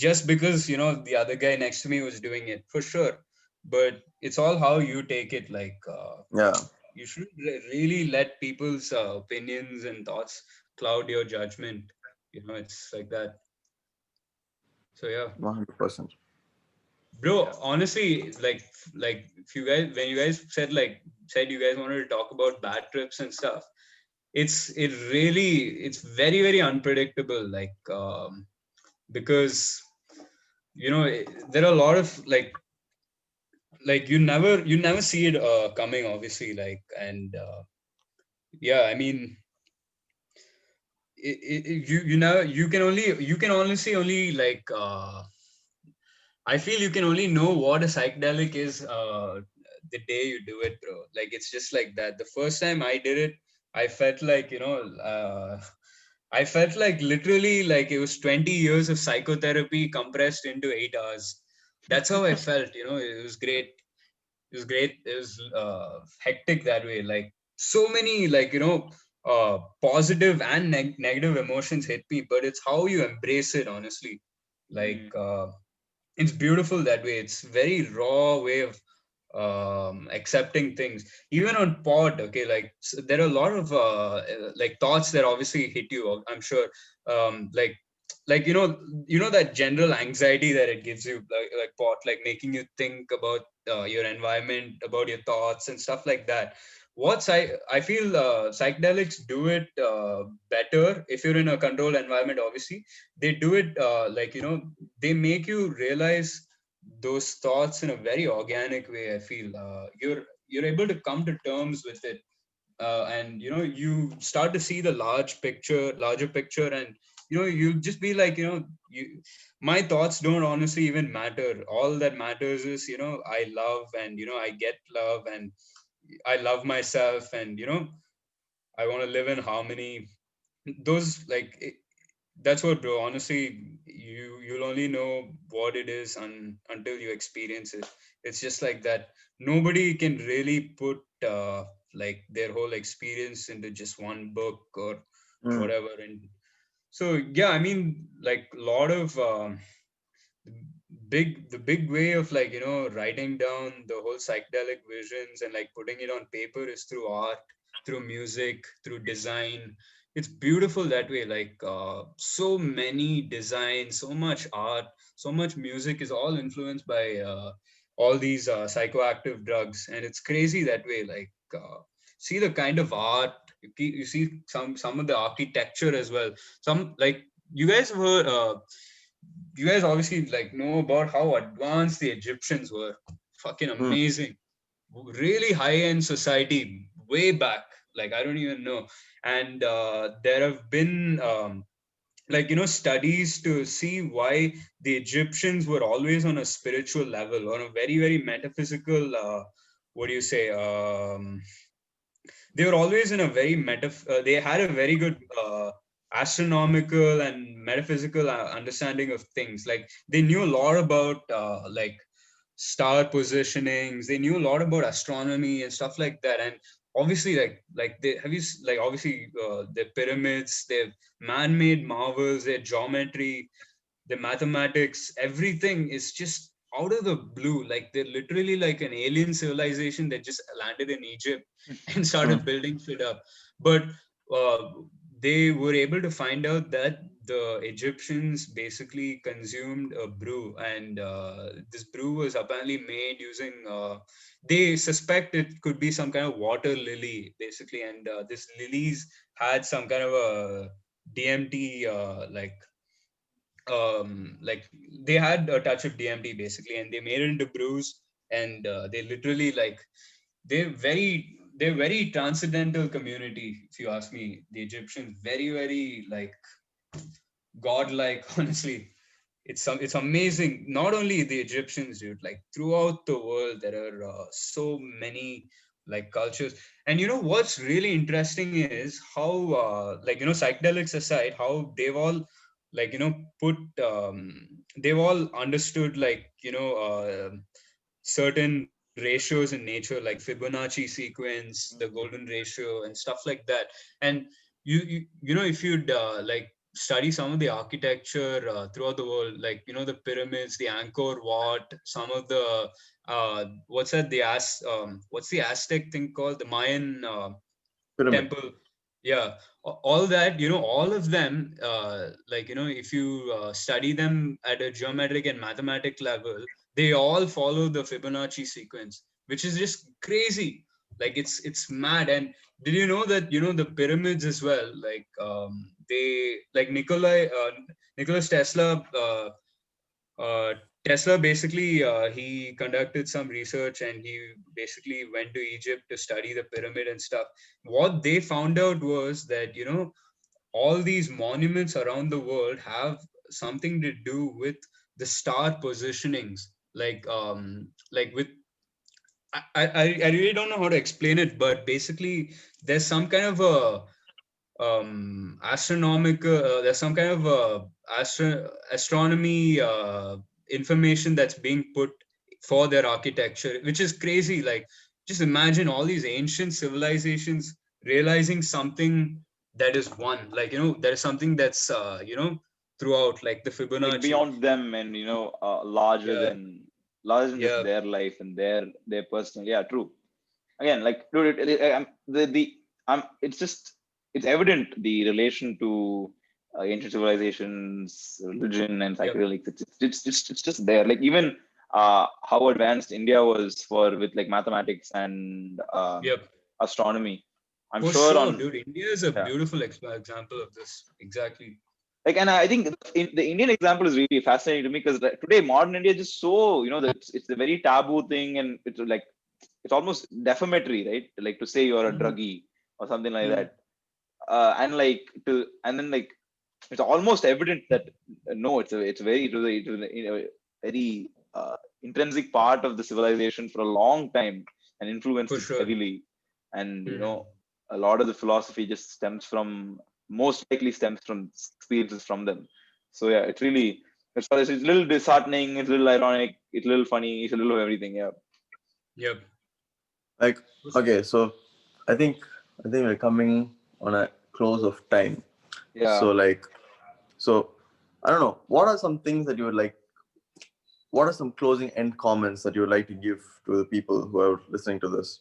just because the other guy next to me was doing it, for sure. But it's all how you take it. Like Yeah. you should really let people's opinions and thoughts cloud your judgment. It's like that. So yeah. 100%. Bro, Yeah. honestly, like if you guys, when you guys said you guys wanted to talk about bad trips and stuff, it's very, very unpredictable, like because there are a lot of like you never see it coming, obviously, like, and yeah, I mean, you can honestly only like I feel you can only know what a psychedelic is the day you do it, bro. Like, it's just like that. The first time I did it, I felt like, I felt like literally like it was 20 years of psychotherapy compressed into 8 hours. That's how I felt, it was great. It was great. It was hectic that way. Like, so many, like, positive and negative emotions hit me, but it's how you embrace it, honestly. Like, Mm. it's beautiful that way. It's very raw way of accepting things, even on pod. Okay, like, there are a lot of like thoughts that obviously hit you, I'm sure. Like that general anxiety that it gives you, like pot, like making you think about your environment, about your thoughts and stuff like that. I feel psychedelics do it better if you're in a controlled environment. Obviously, they do it like, they make you realize those thoughts in a very organic way. I feel you're able to come to terms with it, and you start to see the larger picture, and you just be like, my thoughts don't honestly even matter. All that matters is, I love, and I get love, and I love myself, and I want to live in harmony. Those, like, that's what, bro. Honestly, you'll only know what it is until you experience it. It's just like that. Nobody can really put like their whole experience into just one book or whatever. And so yeah, I mean, like, a lot of the big way of, like, writing down the whole psychedelic visions and like putting it on paper is through art, through music, through design. It's beautiful that way. Like, so many designs, so much art, so much music is all influenced by all these psychoactive drugs, and it's crazy that way. Like, see the kind of art, you see some of the architecture as well. Some, like, you guys were you guys obviously like know about how advanced the Egyptians were. Fucking amazing. Really high end society way back. Like, I don't even know. And there have been studies to see why the Egyptians were always on a spiritual level, on a very, very metaphysical, what do you say, they were always in a very they had a very good astronomical and metaphysical understanding of things. Like, they knew a lot about like star positionings. They knew a lot about astronomy and stuff like that. And obviously, like they have you like obviously their pyramids, their man-made marvels, their geometry, the mathematics, everything is just out of the blue. Like, they're literally like an alien civilization that just landed in Egypt and started building shit up. But uh, they were able to find out that the Egyptians basically consumed a brew, and this brew was apparently made using. They suspect it could be some kind of water lily, basically, and this lilies had some kind of a DMT, like they had a touch of DMT basically, and they made it into brews, and they literally like they're very transcendental community, if you ask me. The Egyptians, very, very like godlike. Honestly, it's amazing. Not only the Egyptians, dude, like throughout the world there are so many like cultures. And what's really interesting is how psychedelics aside, how they've all like put they've all understood like certain ratios in nature, like Fibonacci sequence, the golden ratio, and stuff like that. And if you'd like study some of the architecture throughout the world, like the pyramids, the Angkor Wat, some of the what's the Aztec thing called, the Mayan Pyramid. temple. Yeah, all that, all of them, if you study them at a geometric and mathematic level, they all follow the Fibonacci sequence, which is just crazy. Like, it's mad. And did you know that the pyramids as well, like they like Nicholas Tesla, Tesla basically he conducted some research, and he basically went to Egypt to study the pyramid and stuff. What they found out was that all these monuments around the world have something to do with the star positionings. Like with I really don't know how to explain it, but basically there's some kind of a astronomical there's some kind of astronomy information that's being put for their architecture, which is crazy. Like, just imagine all these ancient civilizations realizing something that is one, like there is something that's throughout, like the Like Fibonacci. beyond them, and larger Yeah, than just yeah, their life and their personal. Yeah, true. Again, like, dude, it's just, it's evident the relation to ancient civilizations, religion, and yep, psychedelics. It's just there. Like, even how advanced India was for with like mathematics and yep. astronomy. I'm For sure sure, on, dude. India is a yeah. beautiful example of this. Exactly. Like, and I think the Indian example is really fascinating to me, because today modern India is just so, that it's a very taboo thing, and it's like, it's almost defamatory, right? Like, to say you're a Mhm. druggie or something like Mm. that. And then like, it's almost evident that no, it's a very intrinsic part of the civilization for a long time, and influenced For it sure. heavily. And Mhm. a lot of the philosophy just most likely stems from experiences from them. So yeah, it's a little disheartening, it's a little ironic, it's a little funny, it's a little of everything. Yeah. Yep. Like, okay, so I think we're coming on a close of time. So Yeah. like, so I don't know. What are some things that you would like? What are some closing end comments that you would like to give to the people who are listening to this?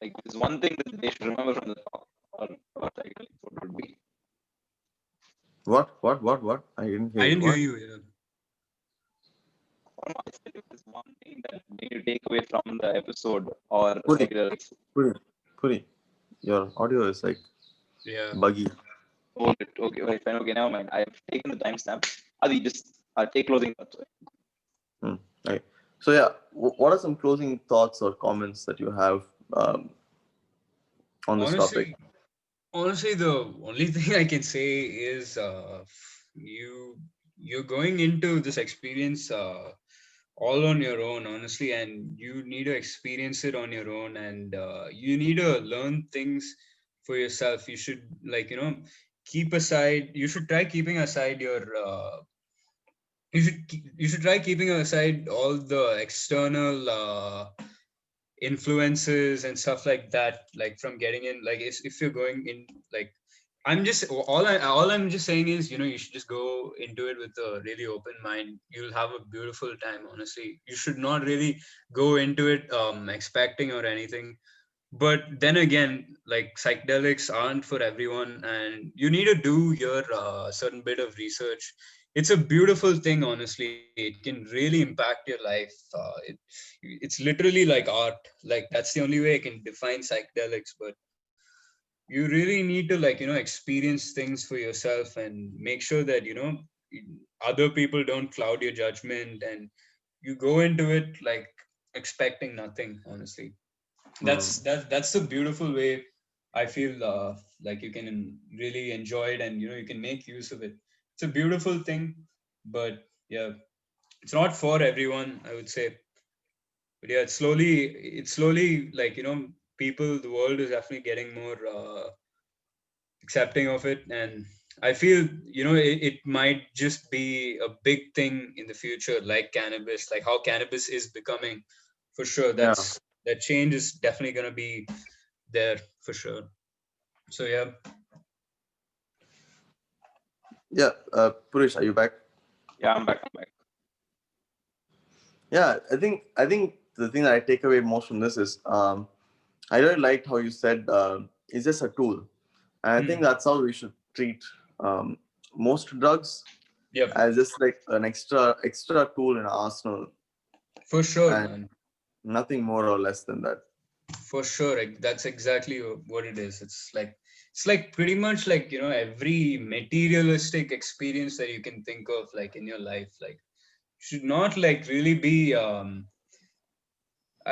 Like, there's one thing that they should remember from the talk, or psychedelics, what would be? What? I didn't hear I you. didn't hear What? you. Yeah. Or no, I said, if there's one thing that they need to take away from the episode or Puri, psychedelics, Puri, your audio is like Yeah. buggy. hold it. Okay, right, fine. Okay, never mind. I've taken the timestamp. Adi, just take closing thoughts. Hmm. Okay. So yeah, what are some closing thoughts or comments that you have? Um, on this topic? Honestly, the only thing I can say is you're going into this experience all on your own, honestly, and you need to experience it on your own, and you need to learn things for yourself. You should, like, keep aside. You should try keeping aside your. You should try keeping aside all the external influences and stuff like that, like from getting in, like if you're going in, like, all I'm just saying is, you should just go into it with a really open mind. You'll have a beautiful time, honestly. You should not really go into it expecting or anything. But then again, like, psychedelics aren't for everyone, and you need to do your certain bit of research. It's a beautiful thing, honestly. It can really impact your life. It's literally like art. Like, that's the only way I can define psychedelics. But you really need to, like, experience things for yourself and make sure that, other people don't cloud your judgment, and you go into it like expecting nothing, honestly. That's the beautiful way I feel, like you can really enjoy it, and you can make use of it. It's a beautiful thing. But yeah, it's not for everyone, I would say. But yeah, it's slowly, like, people, the world is definitely getting more accepting of it. And I feel, it might just be a big thing in the future, like cannabis, like how cannabis is becoming. For sure, Yeah. that change is definitely going to be there, for sure. So yeah. Yeah. Purish, are you back? Yeah, I'm back. Yeah, I think the thing that I take away most from this is I really liked how you said it's just a tool, and I think that's how we should treat um, most drugs, Yep. as just like an extra tool in our arsenal, For sure, and man. nothing more or less than that. For sure. Like, that's exactly what it is. It's like pretty much like, every materialistic experience that you can think of, like, in your life, like, should not, like, really be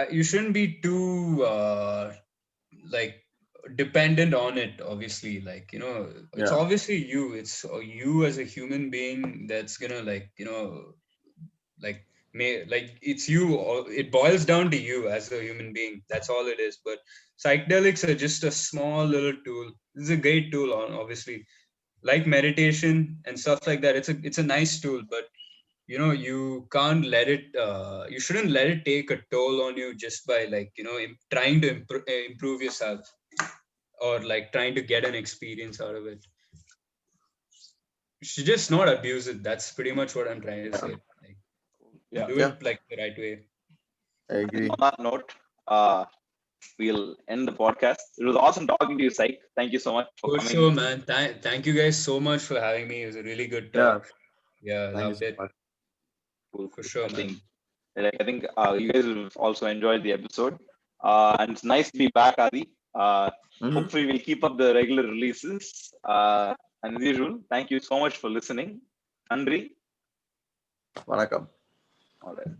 you shouldn't be too like dependent on it, obviously. Like, it's Yeah, obviously you. It's you as a human being that's gonna, like, like, like, it's you, or it boils down to you as a human being. That's all it is. But psychedelics are just a small little tool. This is a great tool, obviously, like meditation and stuff like that. It's a nice tool. But you can't let it you shouldn't let it take a toll on you just by, like, trying to improve yourself, or like trying to get an experience out of it. You should just not abuse it. That's pretty much what I'm trying to yeah, say. Like, Yeah. do yeah. it like the right way. I agree. On that note, we'll end the podcast. It was awesome talking to you, Psych. Thank you so much for For coming. sure, man. Thank you guys so much for having me. It was a really good Yeah, talk. Yeah, thank you loved so it. much. Cool, For cool. sure, man. I think you guys have also enjoyed the episode, and it's nice to be back, Adi. Mhm. Hopefully, we'll keep up the regular releases. And as usual, thank you so much for listening. Nandri. Vanakkam. All right.